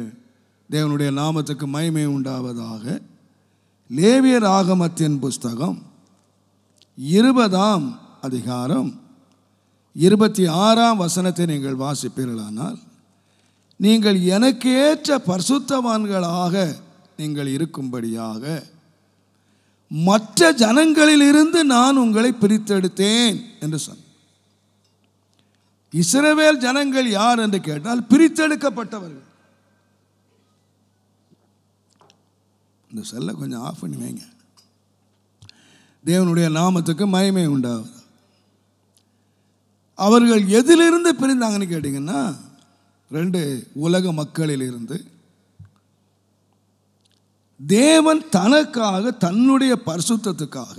தேவனுடைய நாமத்துக்கு மகிமை உண்டாவதாக லேவியர் ஆகமத்தின் புஸ்தகம் 20ஆம் அதிகாரம் 26ஆம் வசனத்தை நீங்கள் வாசிப்பீர்களானால், நீங்கள் எனக்கு ஏற்ற பரிசுத்தவான்களாக நீங்கள் இருக்கும்படியாக மற்ற ஜனங்களிலிருந்து நான் உங்களை பிரித்தெடுத்தேன் என்று சொன்னார். இஸ்ரவேல் ஜனங்கள் யார் என்று கேட்டால் பிரித்தெடுக்கப்பட்டவர்கள். இந்த செல்லை கொஞ்சம் ஆஃப் பண்ணி வைங்க. தேவனுடைய நாமத்துக்கு மகிமை உண்டாவது. அவர்கள் எதிலிருந்து பிரிந்தாங்கன்னு கேட்டிங்கன்னா, 2 உலக மக்களிலிருந்து. தேவன் தனக்காக தன்னுடைய பரிசுத்தத்துக்காக,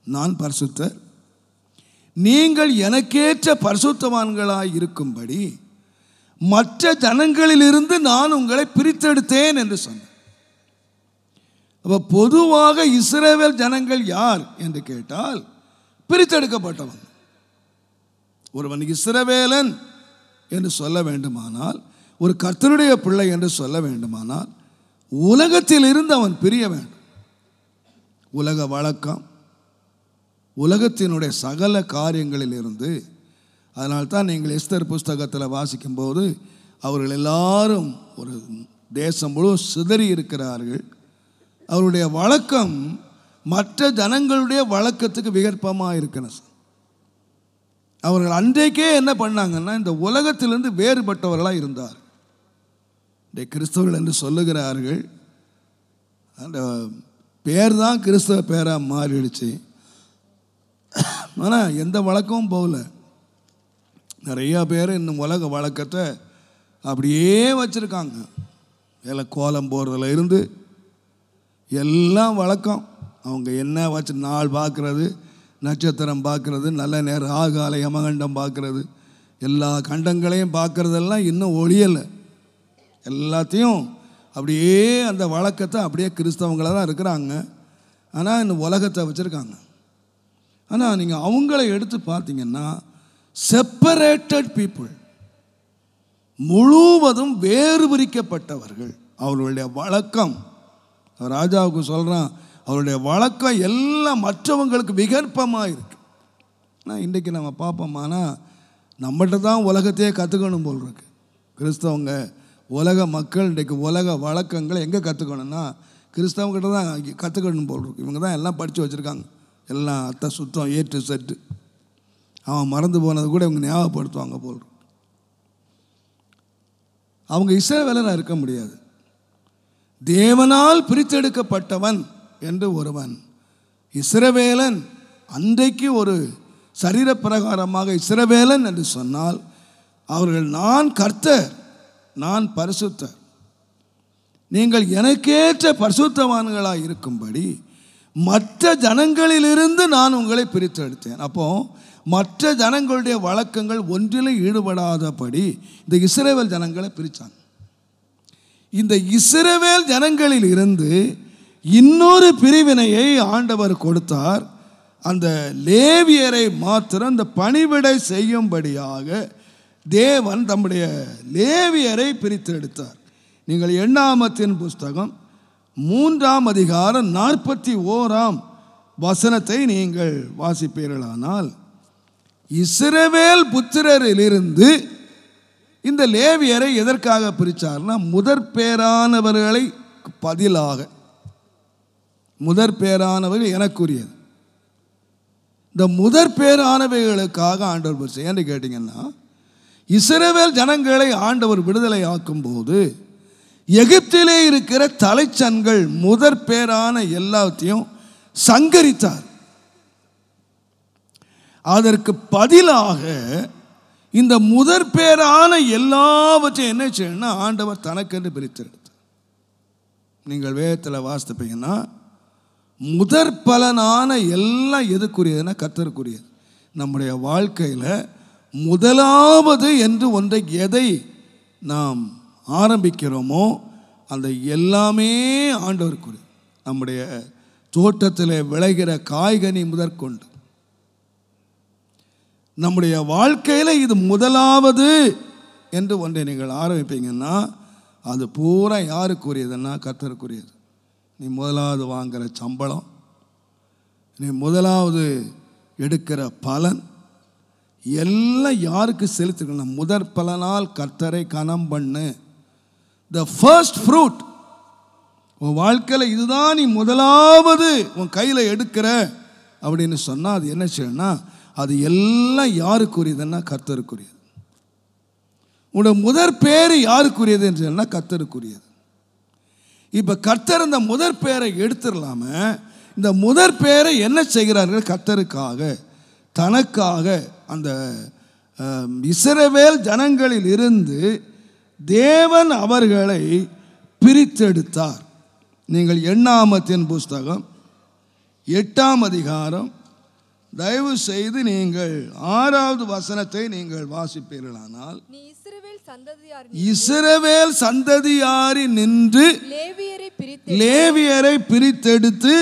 நான் பரிசுத்தர், நீங்கள் எனக்கேற்ற பரிசுத்தவான்களாய் இருக்கும்படி மற்ற ஜனங்களிலிருந்து நான் உங்களை பிரித்தெடுத்தேன் என்று சொன்னார். அப்போ பொதுவாக இஸ்ரவேல் ஜனங்கள் யார் என்று கேட்டால் பிரித்தெடுக்கப்பட்டவன். ஒருவன் இஸ்ரவேலன் என்று சொல்ல வேண்டுமானால், ஒரு கர்த்தருடைய பிள்ளை என்று சொல்ல வேண்டுமானால், உலகத்தில் இருந்து அவன் பிரிய வேண்டும். உலக வழக்கம், உலகத்தினுடைய சகல காரியங்களில் இருந்து. அதனால்தான் நீங்கள் எஸ்தர் புஸ்தகத்தில் வாசிக்கும்போது அவர்கள் எல்லாரும் ஒரு தேசம் முழு சிதறி இருக்கிறார்கள். அவருடைய வழக்கம் மற்ற ஜனங்களுடைய வழக்கத்துக்கு விகற்பமாக இருக்கணும். அவர்கள் அன்றைக்கே என்ன பண்ணாங்கன்னா, இந்த உலகத்திலிருந்து வேறுபட்டவர்களாக இருந்தார். இந்த கிறிஸ்தவர்கள் என்று சொல்லுகிறார்கள். அந்த பேர் தான் கிறிஸ்தவ பேராக மாறிடுச்சு. ஆனால் எந்த வழக்கமும் போகல. நிறையா பேர் இன்னும் உலக வழக்கத்தை அப்படியே வச்சுருக்காங்க. எல்லாம் கோலம் போடுறதுல இருந்து எல்லாம் வழக்கம். அவங்க என்ன வச்சு நாள் பார்க்குறது, நட்சத்திரம் பார்க்குறது, நல்ல நேரம் ஆகாலை யமகண்டம் பார்க்குறது, எல்லா கண்டங்களையும் பார்க்குறதெல்லாம் இன்னும் ஒழியலை. எல்லாத்தையும் அப்படியே அந்த வழக்கத்தை அப்படியே கிறிஸ்தவங்களாக தான் இருக்கிறாங்க. ஆனால் இந்த உலகத்தை வச்சுருக்காங்க. ஆனால் நீங்கள் அவங்கள எடுத்து பார்த்தீங்கன்னா செப்பரேட்டட் பீப்புள், முழுவதும் வேறு பிரிக்கப்பட்டவர்கள். அவர்களுடைய வழக்கம், ராஜாவுக்கு சொல்கிறான், அவருடைய வழக்கம் எல்லாம் மற்றவங்களுக்கு விகற்பமாக இருக்குது. ஆனால் இன்றைக்கி நம்ம பார்ப்போமானா நம்மகிட்ட தான் உலகத்தையே கற்றுக்கணும் போல் இருக்கு. கிறிஸ்தவங்க உலக மக்கள் இன்றைக்கு உலக வழக்கங்களை எங்கே கற்றுக்கணும்னா கிறிஸ்தவங்கிட்ட தான் கற்றுக்கணும் போல் இருக்கு. இவங்க தான் எல்லாம் படித்து வச்சுருக்காங்க. எல்லாம் அத்தை சுத்தம் ஏற்று செட்டு. அவன் மறந்து போனது கூட இவங்க ஞாபகப்படுத்துவாங்க போல் இருக்கு. அவங்க இஸ்ரவேலனாக இருக்க முடியாது. தேவனால் பிரித்தெடுக்கப்பட்டவன் என்று ஒருவன் இஸ்ரவேலன். அன்றைக்கு ஒரு சரீர பிரகாரமாக இஸ்ரவேலன் என்று சொன்னால் அவர்கள் நான் கர்த்தர், நான் பரிசுத்தர், நீங்கள் எனக்கேற்ற பரிசுத்தவான்களாக இருக்கும்படி மற்ற ஜனங்களிலிருந்து நான் உங்களை பிரித்து எடுத்தேன். அப்போ மற்ற ஜனங்களுடைய வழக்கங்கள் ஒன்றிலும் ஈடுபடாதபடி இந்த இஸ்ரவேல் ஜனங்களை பிரித்தாங்க. இந்த இஸ்ரவேல் ஜனங்களில் இருந்து இன்னொரு பிரிவினையை ஆண்டவர் கொடுத்தார். அந்த லேவியரை மாத்திரம் அந்த பணிவிடை செய்யும்படியாக தேவன் தம்முடைய லேவியரை பிரித்து எடுத்தார். நீங்கள் எண்ணாகமத்தின் புஸ்தகம் 3ஆம் அதிகாரம் 41ஆம் வசனத்தை நீங்கள் வாசிப்பீர்களானால், இஸ்ரவேல் புத்திரரிலிருந்து இந்த லேவியரை எதற்காக பிரித்தார்னா, முதற் பேரானவர்களை பதிலாக, முதற் பேரானவர்கள் எனக்குரியது, இந்த முதற் பேரானவைகளுக்காக ஆண்டவர் பிரித்தார். ஏன்னு கேட்டிங்கன்னா, இஸ்ரவேல் ஜனங்களை ஆண்டவர் விடுதலை ஆக்கும்போது எகிப்திலே இருக்கிற தலைச்சன்கள் முதற் பேரான எல்லாத்தையும் சங்கரித்தார். அதற்கு பதிலாக இந்த முதற் பேரான எல்லாவற்றையும் என்ன செய்யணும்னா ஆண்டவர் தனக்கென்று பிரித்தெடுத்தார். நீங்கள் வேதத்தில் வாசிப்பீங்கன்னா முதற் பலனான எல்லாம் எதுக்குரியதுன்னா கர்த்தருக்குரியது. நம்முடைய வாழ்க்கையில் முதலாவது என்று ஒன்றை எதை நாம் ஆரம்பிக்கிறோமோ அந்த எல்லாமே ஆண்டவருக்குரியது. நம்முடைய தோட்டத்தில் விளைகிற காய்கனி முதற்கொண்டு நம்முடைய வாழ்க்கையில் இது முதலாவது என்று ஒன்றை நீங்கள் ஆரம்பிப்பீங்கன்னா அது பூரா யாருக்குரியதுன்னா கர்த்தருக்குரியது. நீ முதலாவது வாங்குகிற சம்பளம், நீ முதலாவது எடுக்கிற பலன் எல்லாம் யாருக்கு செலுத்துக்கணும்? முதற் பலனால் கர்த்தரை கனம் பண்ணு. The first fruit. உன் வாழ்க்கையில் இதுதான் நீ முதலாவது உன் கையில் எடுக்கிற அப்படின்னு சொன்னால் அது என்ன செய்யணும்னா அது எல்லாம் யாருக்குரியதுன்னா கர்த்தருக்குரியது. உன்னோட முதற் பேர் யாருக்குரியது என்று சொன்னால் கர்த்தருக்குரியது. இப்போ கர்த்தர் இந்த முதற் பேரை எடுத்துடலாம, இந்த முதற் பேரை என்ன செய்கிறார்கள்? கர்த்தருக்காக, தனக்காக அந்த இஸ்ரவேல் ஜனங்களில் இருந்து தேவன் அவர்களை பிரித்தெடுத்தார். நீங்கள் எண்ணாகமத்தின் புஸ்தகம் 8ஆம் அதிகாரம் தயவு செய்து நீங்கள் 6வது வசனத்தை நீங்கள் வாசிப்பீர்களானால், இஸ்ரவேல் சந்ததியாரில் நின்று லேவியரை பிரித்தெடுத்து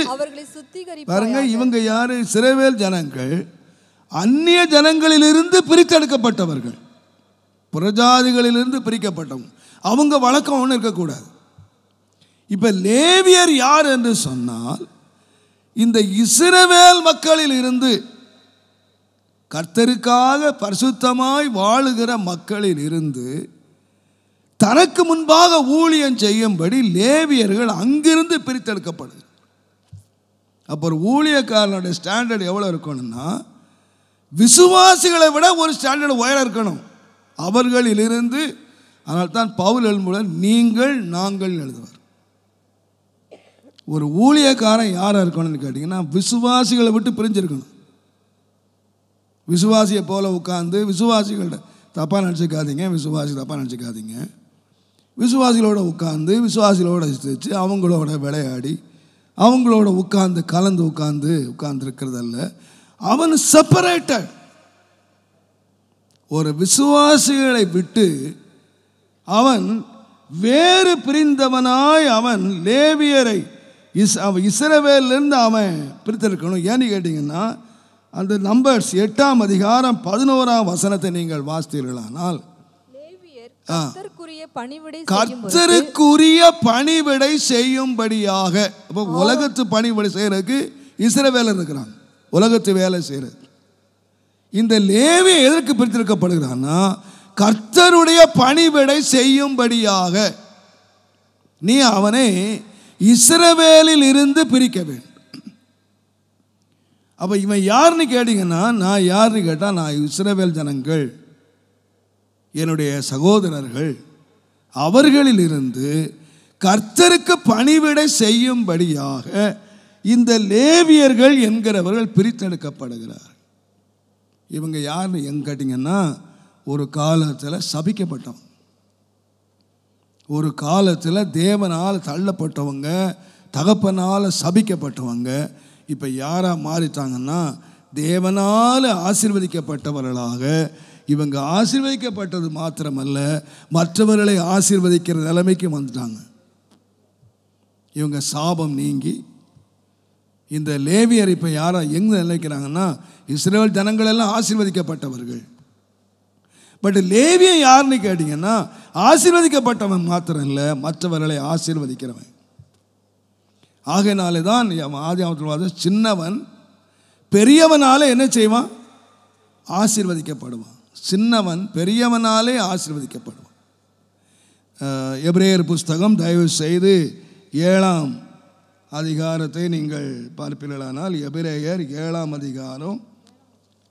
பாருங்க. இவங்க யாரு? இஸ்ரவேல் ஜனங்கள் அந்நிய ஜனங்களிலிருந்து பிரித்தெடுக்கப்பட்டவர்கள், புறஜாதிகளிலிருந்து பிரிக்கப்பட்டவங்க. அவங்க வழக்கம் ஒன்றும் இருக்கக்கூடாது. இப்போ லேவியர் யார் என்று சொன்னால் இந்த இஸ்ரவேல் மக்களில் இருந்து கர்த்தருக்காக பரிசுத்தமாய் வாழுகிற மக்களில் இருந்து தனக்கு முன்பாக ஊழியம் செய்யும்படி லேவியர்கள் அங்கிருந்து பிரித்தெடுக்கப்படுது. அப்போ ஒரு ஊழியக்காரனுடைய ஸ்டாண்டர்ட் எவ்வளோ இருக்கணும்னா விசுவாசிகளை விட ஒரு ஸ்டாண்டர்டு உயரம் இருக்கணும் அவர்களிலிருந்து. அதனால் தான் பவுல் எழுதும்போது நீங்கள் நாங்கள் எழுதுவார். ஒரு ஊழியக்காரன் யாராக இருக்கணும்னு கேட்டிங்கன்னா விசுவாசிகளை விட்டு பிரிஞ்சிருக்கணும். விசுவாசியை போல உட்காந்து விசுவாசிகள்கிட்ட தப்பாக நினச்சிக்காதீங்க, விசுவாசி தப்பாக நினச்சிக்காதீங்க, விசுவாசிகளோட உட்காந்து விசுவாசிகளோட வச்சு அவங்களோட விளையாடி அவங்களோட கலந்து உட்கார்ந்துருக்கிறதல்ல. அவன் செப்பரேட்டட். ஒரு விசுவாசிகளை விட்டு அவன் வேறு பிரிந்தவனாய் அவன் லேவியரை இஸ்ரவேலிருந்து அவன் பிரித்திருக்கணும். ஏன்னு கேட்டிங்கன்னா அந்த நம்பர்ஸ் 8ஆம் அதிகாரம் 11ஆம் வசனத்தை நீங்கள் வாசித்தீர்களானால் கர்த்தருக்குரிய பணிவிடை செய்யும்படியாக. அப்போ உலகத்து பணிவிடை செய்யறதுக்கு இஸ்ரவேலர் இருக்கிறாங்க, உலகத்து வேலை செய்யறது. இந்த லேவி எதற்கு பிரித்திருக்கப்படுகிறான்னா கர்த்தருடைய பணிவிடை செய்யும்படியாக நீ அவனை இஸ்ரவேலில் இருந்து பிரிக்க வேண்டும். அப்போ இவன் யாருன்னு கேட்டீங்கன்னா நான் யாருன்னு கேட்டால் நான் இஸ்ரவேல் ஜனங்கள், என்னுடைய சகோதரர்கள், அவர்களிலிருந்து கர்த்தருக்கு பணிவிடை செய்யும்படியாக இந்த லேவியர்கள் என்கிறவர்கள் பிரித்தெடுக்கப்படுகிறார். இவங்க யாருன்னு எங்க கேட்டிங்கன்னா ஒரு காலத்தில் சபிக்கப்பட்டவங்க, ஒரு காலத்தில் தேவனால் தள்ளப்பட்டவங்க, தகப்பனால் சபிக்கப்பட்டவங்க. இப்போ யாராக மாறிட்டாங்கன்னா தேவனால் ஆசீர்வதிக்கப்பட்டவர்களாக. இவங்க ஆசீர்வதிக்கப்பட்டது மாத்திரமல்ல மற்றவர்களை ஆசீர்வதிக்கிற நிலைமைக்கு வந்துட்டாங்க. இவங்க சாபம் நீங்கி இந்த லேவியர் இப்போ யாரை எங்கே நினைக்கிறாங்கன்னா இஸ்ரவேல் ஜனங்கள் எல்லாம் ஆசீர்வதிக்கப்பட்டவர்கள். பட் லேவியன் யாருன்னு கேட்டிங்கன்னா ஆசீர்வதிக்கப்பட்டவன் மாத்திரம் இல்லை மற்றவர்களை ஆசீர்வதிக்கிறவன். ஆகையினாலே தான் ஆதியாகமத்தில் சின்னவன் பெரியவனாலே என்ன செய்வான்? ஆசீர்வதிக்கப்படுவான். சின்னவன் பெரியவனாலே ஆசீர்வதிக்கப்படுவான். எபிரேயர் புஸ்தகம் தயவு செய்து 7ஆம் அதிகாரத்தை நீங்கள் பார்ப்பீர்களானால் எபிரேயர் 7ஆம் அதிகாரம்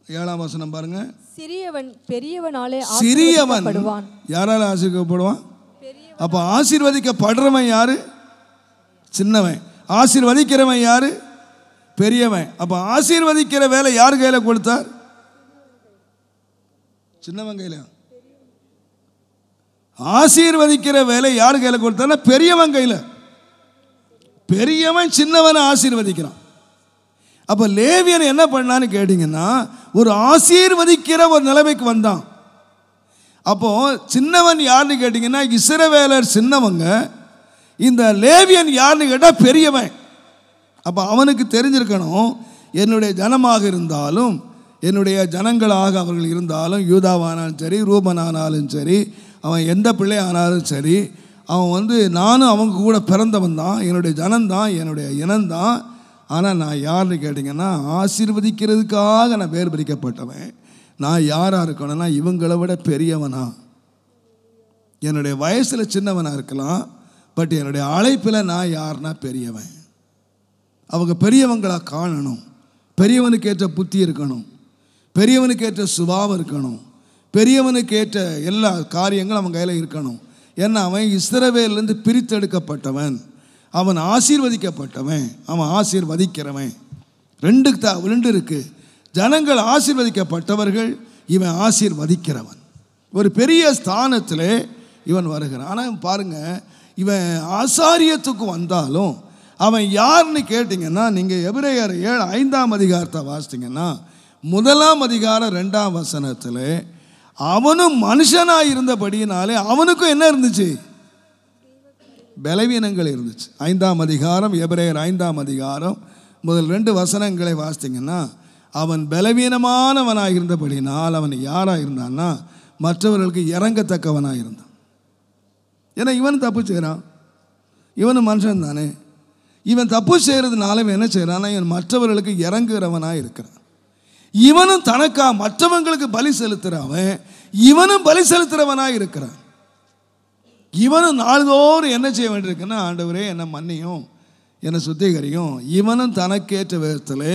7ஆம் வசனம் பாருங்க. சிறியவன் பெரியவனாலே ஆசீர்வதிக்கப்படுவான். யாரால ஆசீர்வதிக்கப்படுவான்? அப்ப ஆசீர்வதிக்கப்படுறவன் யாரு? சின்னவன். ஆசீர்வதிக்கிறவன் யாரு? பெரியவன். அப்ப ஆசீர்வதிக்கிற வேலை யார் கையில கொடுத்தார்? சின்னவன் கையில. ஆசீர்வதிக்கிற வேலை யார் கையில கொடுத்தார்னா பெரியவன் கையில. பெரியவன் சின்னவனை ஆசீர்வதிக்கிறான். அப்ப லேவியன் என்ன பண்ணான்னு கேட்டீங்கன்னா ஒரு ஆசீர்வதிக்கிற ஒரு நிலைமைக்கு வந்தான். அப்போ சின்னவன் யாருன்னு கேட்டீங்கன்னா இஸ்ரவேலர் சின்னவங்க, இந்த லேவியன் யாருன்னு கேட்டால் பெரியவன். அப்போ அவனுக்கு தெரிஞ்சிருக்கணும் என்னுடைய ஜனமாக இருந்தாலும் என்னுடைய ஜனங்களாக அவர்கள் இருந்தாலும் யூதாவானாலும் சரி ரூபனானாலும் சரி அவன் எந்த பிள்ளை ஆனாலும் சரி அவன் நானும் அவங்க கூட பிறந்தவன் தான், என்னுடைய ஜனந்தான், என்னுடைய இனம்தான். ஆனால் நான் யாருன்னு கேட்டிங்கன்னா ஆசீர்வதிக்கிறதுக்காக நான் வேறு பிரிக்கப்பட்டவன். நான் யாராக இருக்கணும்னா இவங்களை விட பெரியவனா, என்னுடைய வயசில் சின்னவனாக இருக்கலாம், பட் என்னுடைய அழைப்பில் நான் யாருன்னா பெரியவன். அவங்க பெரியவங்களாக காணணும், பெரியவனுக்கு ஏற்ற புத்தி இருக்கணும், பெரியவனுக்கு ஏற்ற சுபாவம் இருக்கணும், பெரியவனுக்கு ஏற்ற எல்லா காரியங்களும் அவன் கையில் இருக்கணும். ஏன்னா அவன் இஸ்ரவேலிருந்து பிரித்தெடுக்கப்பட்டவன், அவன் ஆசீர்வதிக்கப்பட்டவன், அவன் ஆசீர்வதிக்கிறவன். ரெண்டு இருக்கு. ஜனங்கள் ஆசீர்வதிக்கப்பட்டவர்கள், இவன் ஆசீர்வதிக்கிறவன். ஒரு பெரிய ஸ்தானத்தில் இவன் வருகிறான். ஆனால் பாருங்க, இவன் ஆசாரியத்துக்கு வந்தாலும் அவன் யாருன்னு கேட்டிங்கன்னா நீங்கள் எபிரேயர் 5ஆம் அதிகாரத்தை வாசித்தீங்கன்னா 1ஆம் அதிகாரம் 2ஆம் வசனத்தில் அவனும் மனுஷனாக இருந்தபடியினாலே அவனுக்கும் என்ன இருந்துச்சு? பலவீனங்கள் இருந்துச்சு. 5ஆம் அதிகாரம் எபிரேயர் 5ஆம் அதிகாரம் முதல் 2 வசனங்களை வாசித்தீங்கன்னா அவன் பலவீனமானவனாக இருந்தபடினால் அவன் யாராக இருந்தான்னா மற்றவர்களுக்கு இறங்கத்தக்கவனாக இருந்தான். ஏன்னா இவன் தப்பு செய்கிறான், இவனும் மனுஷன் தானே. இவன் தப்பு செய்கிறதுனால இவன் என்ன செய்கிறான்னா இவன் மற்றவர்களுக்கு இறங்குகிறவனாக இருக்கிறான். இவனும் தனக்கா மற்றவங்களுக்கு பலி செலுத்துகிறவன், இவனும் பலி செலுத்துகிறவனாக இருக்கிறான். இவனும் நாள்தோறும் என்ன செய்ய வேண்டியிருக்குன்னா ஆண்டவரே என்னை மன்னியும், என்னை சுத்திகரிக்கும். இவனும் தனக்கேற்ற விதத்தில்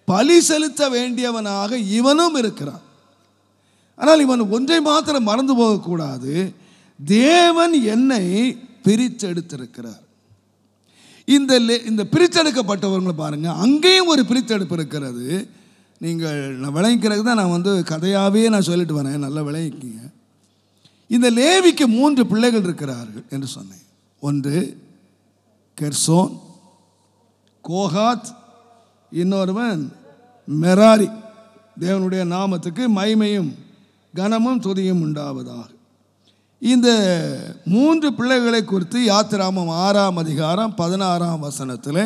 பலி செலுத்த வேண்டியவனாக இவனும் இருக்கிறான். ஆனால் இவன் ஒன்றை மாத்திரம் மறந்து போகக்கூடாது, தேவன் என்னை பிரித்தெடுத்திருக்கிறார். இந்த பிரித்தெடுக்கப்பட்டவர்களை பாருங்கள், அங்கேயும் ஒரு பிரித்தெடுப்பு இருக்கிறது. நான் விளங்கிக்கிறதுக்கு தான் நான் கதையாகவே நான் சொல்லிட்டு வரேன், நல்லா விளங்கிக்கிங்க. இந்த லேவிக்கு 3 பிள்ளைகள் இருக்கிறார்கள் என்று சொன்னேன். ஒன்று கெர்சோன், கோகாத், இன்னொருவன் மெராரி. தேவனுடைய நாமத்துக்கு மகிமையும் கனமும் துதியும் உண்டாவதாக. இந்த 3 பிள்ளைகளை குறித்து யாத்திராமம் 6ஆம் அதிகாரம் 16ஆம் வசனத்தில்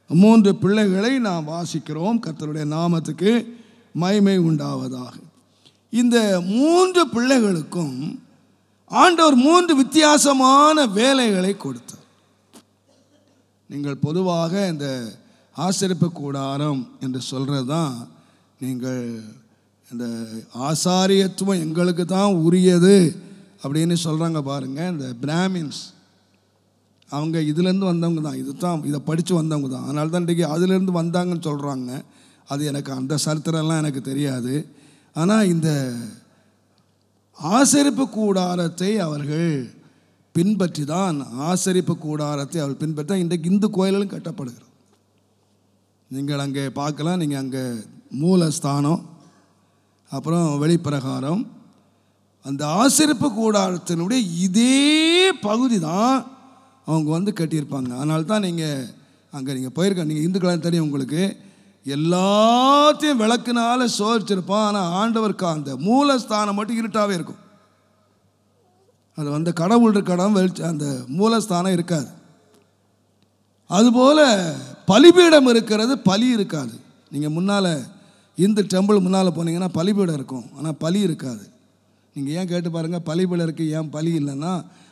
3 பிள்ளைகளை நாம் வாசிக்கிறோம். கர்த்தருடைய நாமத்துக்கு மகிமை உண்டாவதாக. இந்த 3 பிள்ளைகளுக்கும் ஆண்டவர் 3 வித்தியாசமான வேலைகளை கொடுத்தார். நீங்கள் பொதுவாக இந்த ஆசரிப்பு கூடாரம் என்று சொல்கிறது தான், நீங்கள் இந்த ஆசாரியத்துவம் எங்களுக்கு தான் உரியது அப்படின்னு சொல்கிறாங்க பாருங்கள். இந்த பிராமின்ஸ் அவங்க இதுலேருந்து வந்தவங்க தான், இதை படித்து வந்தவங்க தான். அதனால தான் இன்றைக்கி அதுலேருந்து வந்தாங்கன்னு சொல்கிறாங்க. அது எனக்கு அந்த சரித்திரம்லாம் எனக்கு தெரியாது. ஆனால் இந்த ஆசரிப்பு கூடாரத்தை அவர்கள் பின்பற்றி தான், ஆசரிப்பு கூடாரத்தை அவர்கள் பின்பற்றி தான் இன்றைக்கு இந்து கோயில்களும் கட்டப்படுகிறது. நீங்கள் அங்கே பார்க்கலாம். நீங்கள் அங்கே மூலஸ்தானம், அப்புறம் வெளிப்பிரகாரம், அந்த ஆசரிப்பு கூடாரத்தினுடைய இதே பகுதி தான் அவங்க கட்டியிருப்பாங்க. அதனால தான் நீங்கள் அங்கே போயிருக்க, நீங்கள் இந்துக்களாக தெரியும் உங்களுக்கு, எல்லாத்தையும் விளக்குனால சோதிச்சிருப்பான். ஆனால் ஆண்டவருக்கு அந்த மூலஸ்தானம் மட்டும் இருட்டாகவே இருக்கும். அது கடவுள் இருக்க இடம் அந்த மூலஸ்தானம் இருக்காது. அதுபோல் பலிபீடம் இருக்கிறது, பலி இருக்காது. நீங்கள் முன்னால் இந்து டெம்பிள் முன்னால் போனீங்கன்னா பலிபீடம் இருக்கும், ஆனால் பலி இருக்காது. நீங்கள் ஏன் கேட்டு பாருங்கள், பலிபீடம் இருக்குது ஏன் பலி இல்லைன்னா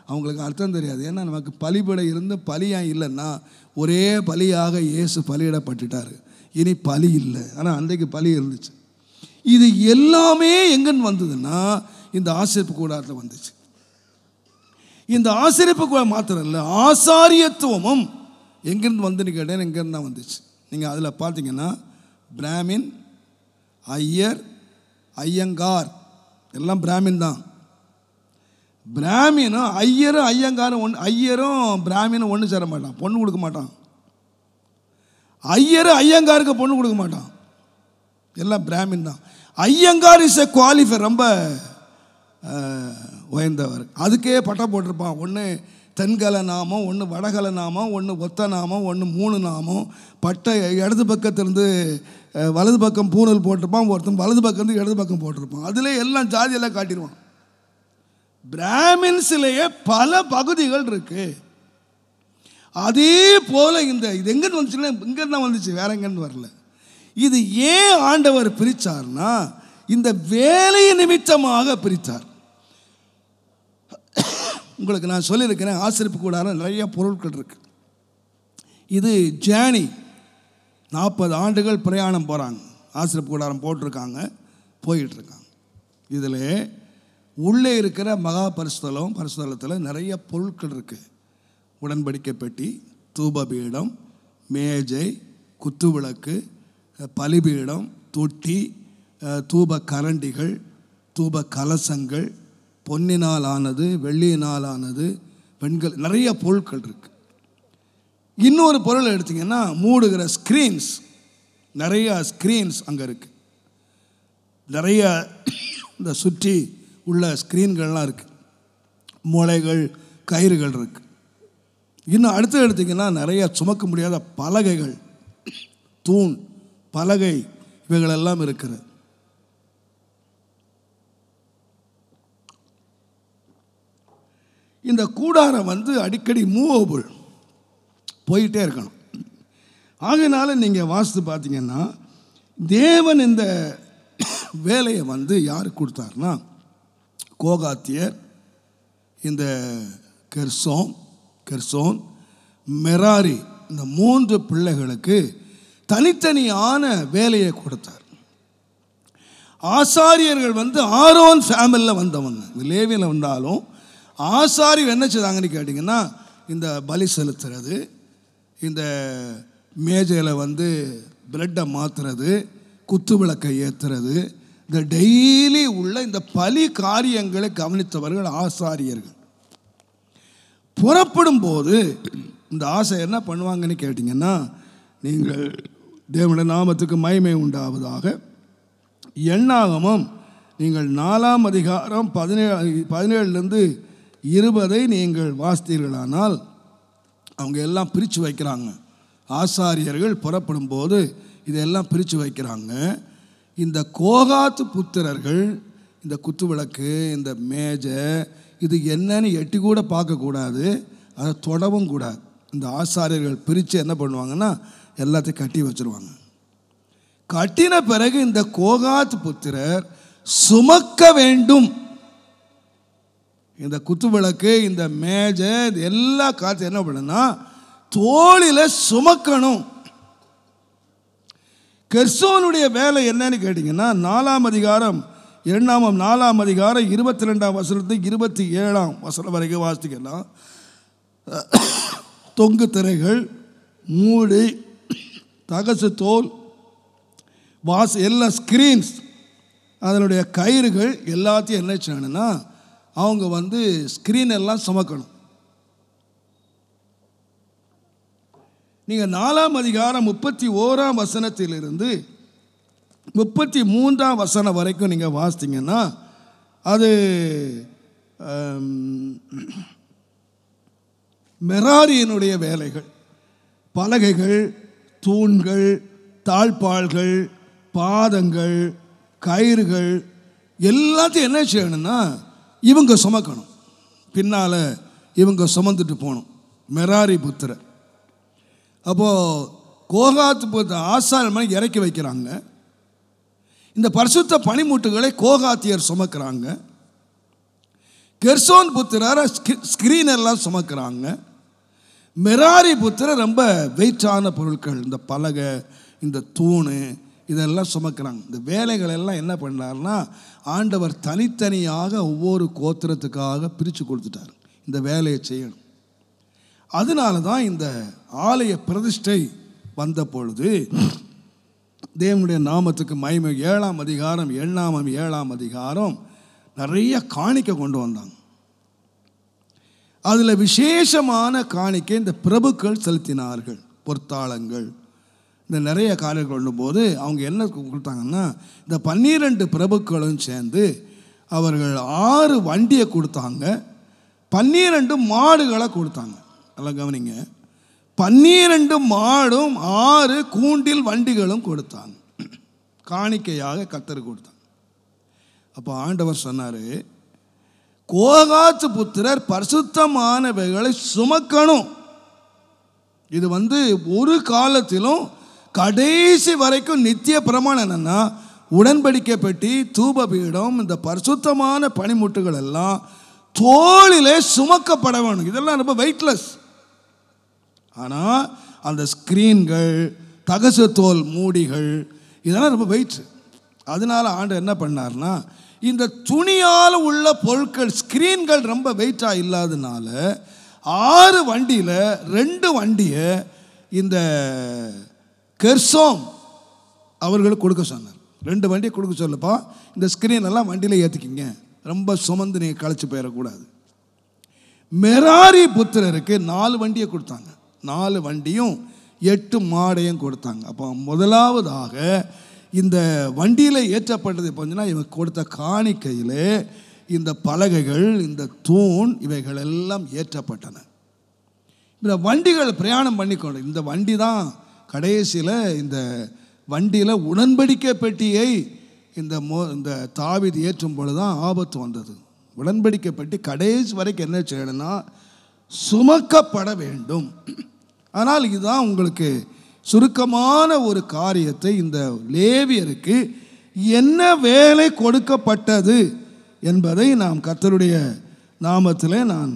அவங்களுக்கு அர்த்தம் தெரியாது. ஏன்னா நமக்கு பலிபீடம் இருந்து பலி ஏன் இல்லைன்னா, ஒரே பலியாக இயேசு பலியிடப்பட்டுட்டார், இனி பலி இல்லை. ஆனால் அன்றைக்கு பலி இருந்துச்சு. இது எல்லாமே எங்கன்னு வந்ததுன்னா இந்த ஆசரிப்பு கூடாரத்தில் வந்துச்சு. இந்த ஆசரிப்பு கூடாரம் மாத்திரம் இல்லை, ஆசாரியத்துவமும் எங்கேருந்து வந்துன்னு கேட்டேன், எங்கேருந்து தான் வந்துச்சு. நீங்கள் அதில் பார்த்தீங்கன்னா பிராமின், ஐயர், ஐயங்கார் எல்லாம் பிராமின் தான். பிராமினும் ஐயரும் ஐயங்காரும் ஐயரும் பிராமினும் ஒன்று சேர மாட்டான், பொண்ணு கொடுக்க மாட்டான். ஐயரும் ஐயங்காருக்கு பொண்ணு கொடுக்க மாட்டான், எல்லாம் பிராமின் தான். ஐயங்கார் இஸ் எ குவாலிஃபை, ரொம்ப உயர்ந்தவர். அதுக்கே பட்டம் போட்டிருப்பான். ஒன்று தென்கல நாமம், ஒன்று வடகல நாமம், ஒன்று ஒத்த நாமம், ஒன்று 3 நாமம். பட்டை இடது பக்கத்திலிருந்து வலது பக்கம் பூணல் போட்டிருப்பான், ஒருத்தன் வலது பக்கம் இடது பக்கம் போட்டிருப்பான். அதில் எல்லாம் ஜாதியெல்லாம் காட்டிடுவான். பிராமின்ஸ்லேயே பல பகுதிகள் இருக்கு. அதே போல் இது எங்கேருந்து வந்துச்சுன்னா இங்கேருந்து தான் வந்துச்சு, வேற எங்கேருந்து வரல. இது ஏன் ஆண்டவர் பிரித்தார்னா, இந்த வேலை நிமித்தமாக பிரித்தார். உங்களுக்கு நான் சொல்லியிருக்கிறேன், ஆசரிப்பு கூடாரம் நிறைய பொருட்கள் இருக்கு. இது ஜேர்னி, 40 ஆண்டுகள் பிரயாணம் போகிறாங்க, ஆசரிப்பு கூடாரம் போட்டிருக்காங்க, போயிட்டுருக்காங்க. இதில் உள்ளே இருக்கிற மகா பரிசுத்தலத்தில் நிறைய பொருட்கள் இருக்குது. உடன்படிக்கை பெட்டி, தூபபீடம், மேஜை, குத்துவிளக்கு, பலிபீடம், தொட்டி, தூப கரண்டிகள், தூப கலசங்கள், பொன்னினால் ஆனது, வெள்ளியினால் ஆனது, பெண்கள், நிறைய பொருட்கள் இருக்குது. இன்னொரு பொருள் எடுத்திங்கன்னா மூடுகிற ஸ்க்ரீன்ஸ், நிறைய ஸ்க்ரீன்ஸ் அங்கே இருக்குது. நிறைய இந்த சுற்றி உள்ள ஸ்க்ரீன்கள்லாம் இருக்குது. மூளைகள், கயிறுகள் இருக்குது. இன்னும் அடுத்து எடுத்திங்கன்னா நிறைய சுமக்க முடியாத பலகைகள், தூண், பலகை, இவைகளெல்லாம் இருக்கிறது. இந்த கூடாரம் அடிக்கடி மூவபிள், போயிட்டே இருக்கணும். ஆகையினால நீங்கள் வாசித்து பார்த்தீங்கன்னா தேவன் இந்த வேலையை யாருக்கு கொடுத்தாருன்னா, கோகாத்தியர், இந்த கெர்சோன், மெராரி, இந்த 3 பிள்ளைகளுக்கு தனித்தனியான வேலையை கொடுத்தார். ஆசாரியர்கள் ஆரோன் ஃபேமிலியில் வந்தவங்க, லேவியில் வந்தாலும் ஆசாரியர் என்ன செய்தாங்கன்னு கேட்டிங்கன்னா, இந்த பலி செலுத்துறது, இந்த மேஜையில் வந்து பிரெட்டை மாற்றுறது, குத்து விளக்கை ஏற்றுறது, இந்த டெய்லி உள்ள இந்த பலி காரியங்களை கவனித்தவர்கள் ஆசாரியர்கள். புறப்படும் போது இந்த ஆசை என்ன பண்ணுவாங்கன்னு கேட்டிங்கன்னா, நீங்கள் தேவனுடைய நாமத்துக்கு மகிமை உண்டாவதாக, எண்ணாகமம் நீங்கள் 4ஆம் அதிகாரம் 17 20 நீங்கள் வாசித்தீர்களானால் அவங்க எல்லாம் பிரித்து வைக்கிறாங்க. ஆசாரியர்கள் புறப்படும் போது இதெல்லாம் பிரித்து வைக்கிறாங்க. இந்த கோகாத்து புத்திரர்கள் இந்த குத்து விளக்கு, இந்த மேஜை, இது என்னன்னு எட்டி கூட பார்க்கக்கூடாது, அதை தொடவும் கூடாது. இந்த ஆசாரியர்கள் பிரித்து என்ன பண்ணுவாங்கன்னா எல்லாத்தையும் கட்டி வச்சுருவாங்க. கட்டின பிறகு இந்த கோகாத்து புத்திரர் சுமக்க வேண்டும். இந்த குத்து விளக்கு, இந்த மேஜை, இது எல்லா காற்று என்ன பண்ணுன்னா தோளில் சுமக்கணும். கெர்சோனுடைய வேலை என்னன்னு கேட்டிங்கன்னா 4ஆம் அதிகாரம் 4ஆம் அதிகாரம் 22ஆம் வசனத்துக்கு 27ஆம் வசனம் வரைக்கும் வாசிக்கலாம். தொங்கு திரைகள், மூடி, தகசு தோல், எல்லா ஸ்க்ரீன்ஸ், அதனுடைய கயிறுகள் எல்லாத்தையும் என்ன செய்யணும்னா அவங்க வந்து ஸ்க்ரீன் எல்லாம் சுமக்கணும். நீங்கள் 4ஆம் அதிகாரம் 31ஆம் வசனத்திலிருந்து 33ஆம் வசனம் வரைக்கும் நீங்கள் வாசித்தீங்கன்னா அது மெராரியினுடைய வேலைகள். பலகைகள், தூண்கள், தாழ்பாள்கள், பாதங்கள், கயிறுகள் எல்லாத்தையும் என்ன செய்யணும்னா இவங்க சுமக்கணும். பின்னால் இவங்க சுமந்துட்டு போகணும். மெராரி புத்திரர். அப்போது கோகாத்து புத்திர ஆசாரியர்கள் இறக்கி வைக்கிறாங்க. இந்த பரிசுத்த பனிமுட்டுகளை கோகாத்தியர் சுமக்கிறாங்க. கெர்சோன் புத்திரர் ஸ்கிரீன் எல்லாம் சுமக்கிறாங்க. மெராரி புத்திரர் ரொம்ப வெயிட்டான பொருட்கள், இந்த பலகை, இந்த தூணு, இதெல்லாம் சுமக்கிறாங்க. இந்த வேலைகள் எல்லாம் என்ன பண்ணார்னா ஆண்டவர் தனித்தனியாக ஒவ்வொரு கோத்திரத்துக்காக பிரித்து கொடுத்துட்டார். இந்த வேலையை செய்யணும். அதனால தான் இந்த ஆலய பிரதிஷ்டை வந்த பொழுது தேவனுடைய நாமத்துக்கு மகிமை 7ஆம் அதிகாரம் 7ஆம் அதிகாரம் நிறைய காணிக்கை கொண்டு வந்தாங்க. அதில் விசேஷமான காணிக்கை இந்த பிரபுக்கள் செலுத்தினார்கள். பொற்தாளங்கள், இந்த நிறைய காரியங்கள் கொண்டு போது அவங்க என்ன கொடுத்தாங்கன்னா இந்த 12 பிரபுக்களும் சேர்ந்து அவர்கள் 6 வண்டியை கொடுத்தாங்க, 12 மாடுகளை கொடுத்தாங்க. நல்லா கவனிங்க, 12 மாடும் 6 கூண்டில் வண்டிகளும் கொடுத்தாங்க, காணிக்கையாக கர்த்தருக்கு கொடுத்தாங்க. அப்போ ஆண்டவர் சொன்னார், கோகாத்து புத்திரர் பரிசுத்தமானவைகளை சுமக்கணும். இது வந்து ஒரு காலத்திலும் கடைசி வரைக்கும் நித்திய பிரமாணம் என்னன்னா உடன்படிக்கை பெட்டி, தூபபீடம், இந்த பரிசுத்தமான பனிமுட்டுகள் எல்லாம் தோளிலே சுமக்கப்பட வேணும். இதெல்லாம் ரொம்ப வெயிட்லெஸ். ஆனால் அந்த ஸ்க்ரீன்கள், தகசு தோல் மூடிகள், இதெல்லாம் ரொம்ப வெயிட். அதனால ஆண்டு என்ன பண்ணார்னா இந்த துணியால் உள்ள பொருட்கள், ஸ்க்ரீன்கள் ரொம்ப வெயிட்டாக இல்லாதனால 6 வண்டியில் 2 வண்டியை இந்த கெர்சோம் அவர்களுக்கு கொடுக்க சொன்னார். 2 வண்டியை கொடுக்க சொல்லப்பா, இந்த ஸ்க்ரீன் எல்லாம் வண்டியில் ஏற்றிக்கிங்க, ரொம்ப சுமந்து நீங்கள் களைச்சி போயிடக்கூடாது. மெராரி புத்திரருக்கு 4 வண்டியை கொடுத்தாங்க. 4 வண்டியும் 8 மாடையும் கொடுத்தாங்க. அப்போ முதலாவதாக இந்த வண்டியில் ஏற்றப்பட்டது பார்த்தீங்கன்னா இவங்க கொடுத்த காணிக்கையில் இந்த பலகைகள், இந்த தூண், இவைகள் எல்லாம் ஏற்றப்பட்டன. இந்த வண்டிகள் பிரயாணம் பண்ணிக்கொண்டு இந்த வண்டி தான் கடைசியில் இந்த வண்டியில் உடன்படிக்கை பெட்டியை இந்த தாவீது ஏற்றும் பொழுது தான் ஆபத்து வந்தது. உடன்படிக்கை பெட்டி கடைசி வரைக்கும் என்ன செய்யணும்னா சுமக்கப்பட வேண்டும். ஆனால் இதுதான் உங்களுக்கு சுருக்கமான ஒரு காரியத்தை, இந்த லேவியருக்கு என்ன வேலை கொடுக்கப்பட்டது என்பதை நாம் கர்த்தருடைய நாமத்திலே நான்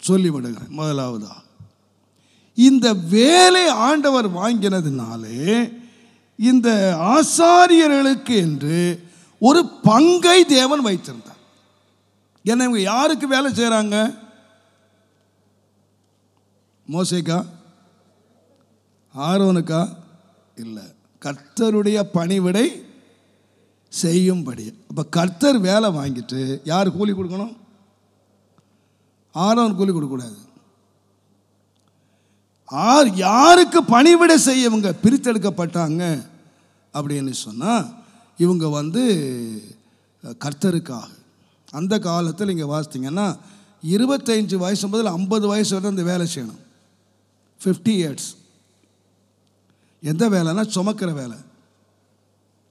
சொல்லிவிடுகிறேன். முதலாவதாக இந்த வேலை ஆண்டவர் வாங்கினதுனாலே இந்த ஆசாரியர்களுக்கு என்று ஒரு பங்கை தேவன் வைத்திருந்தார். ஏன்னா இவங்க யாருக்கு வேலை செய்கிறாங்க? மோசேக்கா? ஆரோனுக்கா? இல்லை, கர்த்தருடைய பணிவிடை செய்யும்படி. அப்போ கர்த்தர் வேலை வாங்கிட்டு யார் கூலி கொடுக்கணும்? ஆரோன் கூலி கொடுக்கக்கூடாது. யாருக்கு பணிவிடை செய்ய இவங்க பிரித்தெடுக்கப்பட்டாங்க அப்படின்னு சொன்னால், இவங்க கர்த்தருக்காக. அந்த காலத்தில் இங்கே வாசித்தீங்கன்னா 25 வயசு முதல் 50 வயசு வரை இந்த வேலை செய்யணும். 50 years. எந்த வேலைன்னா சுமக்கிற வேலை.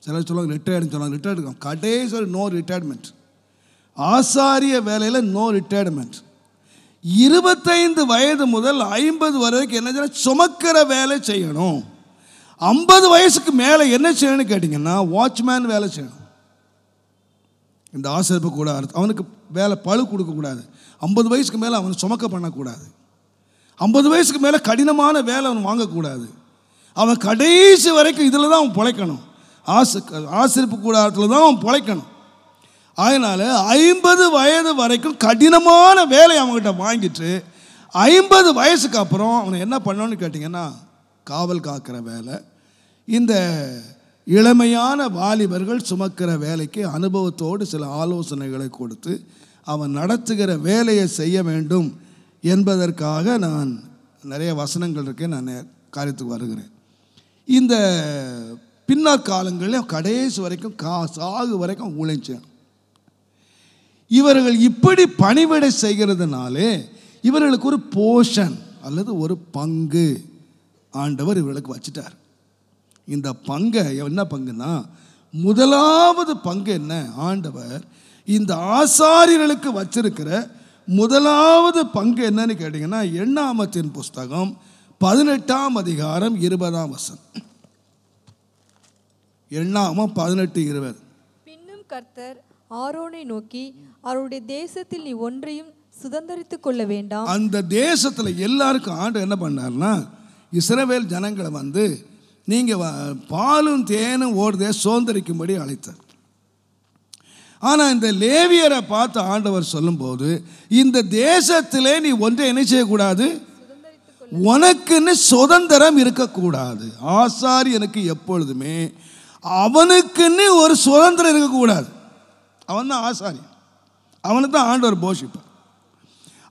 சிலர் சொல்லுவாங்க ரிட்டையர்டுன்னு சொல்லுவாங்க. ரிட்டையர்டு கடைசி நோ ரிட்டையர்மெண்ட். ஆசாரிய வேலையில் நோ ரிட்டையர்மெண்ட். 25 வயது முதல் 50 வரைக்கும் என்ன செய்யணும்? சுமக்கிற வேலை செய்யணும். 50 வயசுக்கு மேலே என்ன செய்யணும்னு கேட்டிங்கன்னா வாட்ச்மேன் வேலை செய்யணும். இந்த ஆசிரியப்பு கூட அவனுக்கு வேலை பழு கொடுக்கக்கூடாது. 50 வயசுக்கு மேலே அவனை சுமக்க பண்ணக்கூடாது. 50 வயசுக்கு மேலே கடினமான வேலை அவன் வாங்கக்கூடாது. அவன் கடைசி வரைக்கும் இதில் தான் அவன் பிழைக்கணும். ஆசிரியப்பு கூடாரத்தில் தான் அவன் பிழைக்கணும். அதனால் 50 வயது வரைக்கும் கடினமான வேலை அவங்ககிட்ட வாங்கிட்டு 50 வயசுக்கு அப்புறம் அவனை என்ன பண்ணணும்னு கேட்டிங்கன்னா காவல் காக்கிற வேலை. இந்த இளமையான வாலிபர்கள் சுமக்கிற வேலைக்கு அனுபவத்தோடு சில ஆலோசனைகளை கொடுத்து அவன் நடத்துகிற வேலையை செய்ய வேண்டும் என்பதற்காக நான் நிறைய வசனங்கள் இருக்கேன். நான் காரியத்துக்கு வருகிறேன். இந்த பின்னர் காலங்களில் கடைசி வரைக்கும் சாகு வரைக்கும் ஊழியம். இவர்கள் இப்படி பணிவிடை செய்கிறதுனாலே இவர்களுக்கு ஒரு போர்ஷன் அல்லது ஒரு பங்கு ஆண்டவர் இவர்களுக்கு வச்சிட்டார். இந்த பங்கை என்ன பங்குன்னா, முதலாவது பங்கு என்ன? ஆண்டவர் இந்த ஆசாரியர்களுக்கு வச்சிருக்கிற முதலாவது பங்கு என்னன்னு கேட்டிங்கன்னா, எண்ணாகமத்தின் புஸ்தகம் 18ஆம் அதிகாரம் 20ஆம் வசனம். எண்ணாகமம் 18:20. பின்னும் கர்த்தர் ஆரோனை நோக்கி, அவருடைய தேசத்தில் நீ ஒன்றையும் சுதந்தரித்துக் கொள்ள வேண்டாம். அந்த தேசத்தில் எல்லாருக்கும் ஆண்டு என்ன பண்ணார்னா, இஸ்ரவேல் ஜனங்களை நீங்கள் பாலும் தேனும் ஓடுதே சுதந்திரிக்கும்படி அழைத்தார். ஆனால் இந்த லேவியரை பார்த்து ஆண்டவர் சொல்லும்போது, இந்த தேசத்திலே நீ ஒன்றை என்ன செய்யக்கூடாது? உனக்குன்னு சுதந்திரம் இருக்கக்கூடாது. ஆசாரியனுக்கு எப்பொழுதுமே அவனுக்குன்னு ஒரு சுதந்திரம் இருக்கக்கூடாது. அவன் தான் ஆசாரியன், அவனுக்கு தான் ஆண்டவர் போஷிப்பார்.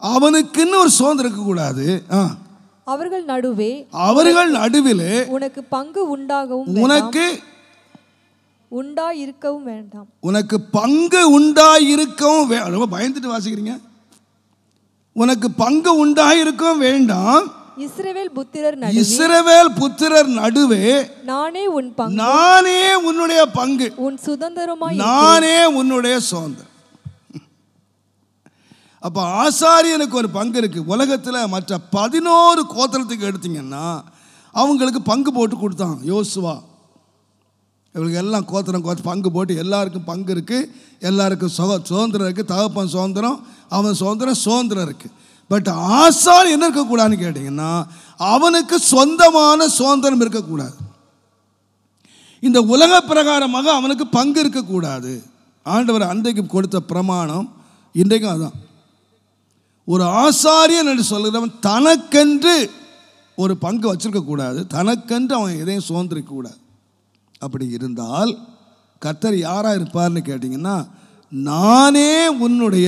அவனுக்குன்னு ஒரு சுதந்திரம் இருக்கக்கூடாது. அவர்கள் நடுவிலே உனக்கு பங்கு உண்டாகவும் உனக்கு உண்டாயிருக்கவும் வேண்டாம். உனக்கு பங்கு உண்டாயிருக்கவும் ரொம்ப பயந்துட்டு வாசிக்கிறீங்க. உனக்கு பங்கு உண்டாயிருக்கவும் வேண்டாம். இஸ்ரவேல் புத்திரர் நடுவே நானே உன் பங்கு, நானே உன்னுடைய பங்கு, உன் சுதந்திரமாய், நானே உன்னுடைய சுதந்திரம். அப்போ ஆசாரியனுக்கு ஒரு பங்கு இருக்குது. உலகத்தில் மற்ற 11 கோத்திரத்துக்கு எடுத்தீங்கன்னா அவங்களுக்கு பங்கு போட்டு கொடுத்தான் யோசுவா. இவங்களுக்கு எல்லாம் கோத்திரம் பங்கு போட்டு எல்லாருக்கும் பங்கு இருக்குது, எல்லாருக்கும் சுதந்திரம் இருக்குது. தகப்பன் சுதந்திரம், அவன் சுதந்திரம் இருக்குது. பட் ஆசாரியன் என்ன இருக்கக்கூடாதுன்னு கேட்டிங்கன்னா, அவனுக்கு சொந்தமான சுதந்திரம் இருக்கக்கூடாது. இந்த உலக பிரகாரமாக அவனுக்கு பங்கு இருக்கக்கூடாது. ஆண்டவர் அன்றைக்கு கொடுத்த பிரமாணம் இன்றைக்கும் அதுதான். ஒரு ஆசாரியன் என்று சொல்கிறவன் தனக்கென்று ஒரு பங்கு வச்சிருக்கக்கூடாது, தனக்கென்று அவன் எதையும் சுதந்திரிக்கக்கூடாது. அப்படி இருந்தால் கர்த்தர் யாராக இருப்பார்னு கேட்டிங்கன்னா, நானே உன்னுடைய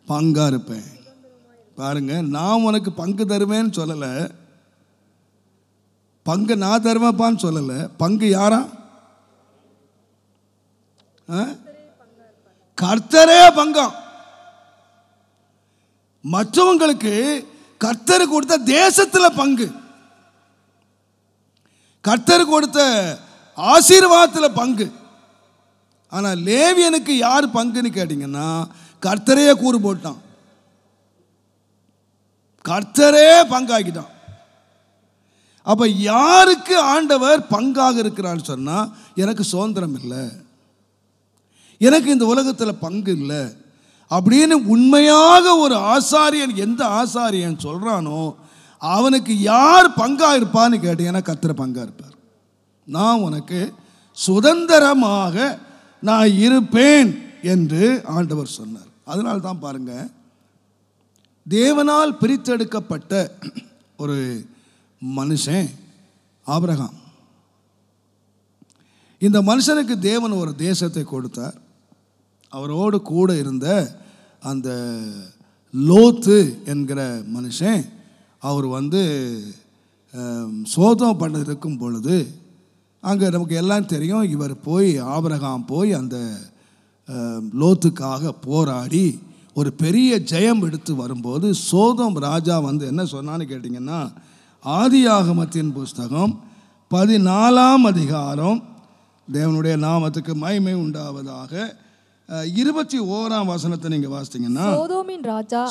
பங்காக இருப்பேன். பாருங்க, நான் உனக்கு பங்கு தருவேன்னு சொல்லலை, பங்கு நான் தருவேப்பான்னு சொல்லலை. பங்கு யாரா? கர்த்தரே பங்கம். மற்றவங்களுக்கு கர்த்தர் கொடுத்த தேசத்தில் பங்கு, கர்த்தர் கொடுத்த ஆசீர்வாதத்தில் பங்கு. ஆனால் லேவியனுக்கு யார் பங்குன்னு கேட்டிங்கன்னா, கர்த்தரையே கூறு போட்டான், கர்த்தரே பங்காக்கிட்டான். அப்போ யாருக்கு ஆண்டவர் பங்காக இருக்கிறான்னு சொன்னால், எனக்கு சுதந்திரம் இல்லை, எனக்கு இந்த உலகத்தில் பங்கு இல்லை அப்படின்னு உண்மையாக ஒரு ஆசாரியன், எந்த ஆசாரியன் சொல்கிறானோ அவனுக்கு யார் பங்காக இருப்பான்னு கேட்டீங்கன்னா கர்த்தர் பங்காக இருப்பார். நான் உனக்கு சுதந்திரமாக நான் இருப்பேன் என்று ஆண்டவர் சொன்னார். அதனால தான் பாருங்கள், தேவனால் பிரித்தெடுக்கப்பட்ட ஒரு மனுஷன் ஆபிரகாம். இந்த மனுஷனுக்கு தேவன் ஒரு தேசத்தை கொடுத்தார். அவரோடு கூட இருந்த அந்த லோத்து என்கிற மனுஷன் அவர் சோதம் பண்ண இருக்கும் பொழுது அங்கே நமக்கு எல்லாம் தெரியும். இவர் போய் ஆபிரகாம் போய் அந்த லோத்துக்காக போராடி ஒரு பெரிய ஜெயம் எடுத்து வரும்போது சோதம் ராஜா என்ன சொன்னான்னு கேட்டிங்கன்னா, ஆதியாகமத்தின் புஸ்தகம் 14ஆம் அதிகாரம், தேவனுடைய நாமத்துக்கு மகிமை உண்டாவதாக, 21ஆம் வசனத்தை நீங்க வாசித்தீங்கன்னா,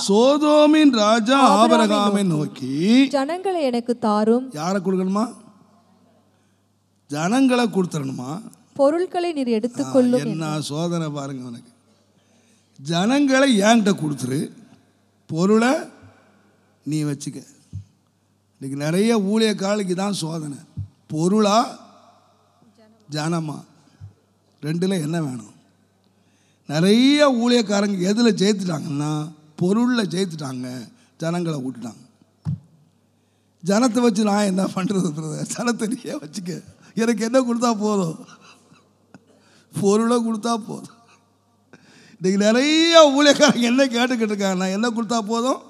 சோதோமின் ராஜா ஆபிரகாமை நோக்கி, ஜனங்களை எனக்கு தாரும். யாரை கொடுக்கணுமா? ஜனங்களை கொடுத்துடணுமா? பொருட்களை நீர் எடுத்துக்கொள்ளும். என்ன சோதனை பாருங்க உனக்கு. ஜனங்களை என்கிட்ட கொடுத்துரு, பொருளை நீ வச்சுக்க. இன்னைக்கு நிறைய ஊழியக்காலுக்கு தான் சோதனை. பொருளா ஜனமா, ரெண்டுல என்ன வேணும்? நிறைய ஊழியக்காரங்க எதில் ஜெயித்துட்டாங்கன்னா பொருளில் ஜெயித்துட்டாங்க, ஜனங்களை விட்டுட்டாங்க. ஜனத்தை வச்சு நான் என்ன பண்ணுறது? ஜனத்தை நீயே வச்சுக்க, எனக்கு என்ன கொடுத்தா போதும், பொருளை கொடுத்தா போதும். இன்றைக்கி நிறைய ஊழியக்காரங்க என்ன கேட்டுக்கிட்டு இருக்காங்க, நான் என்ன கொடுத்தா போதும்?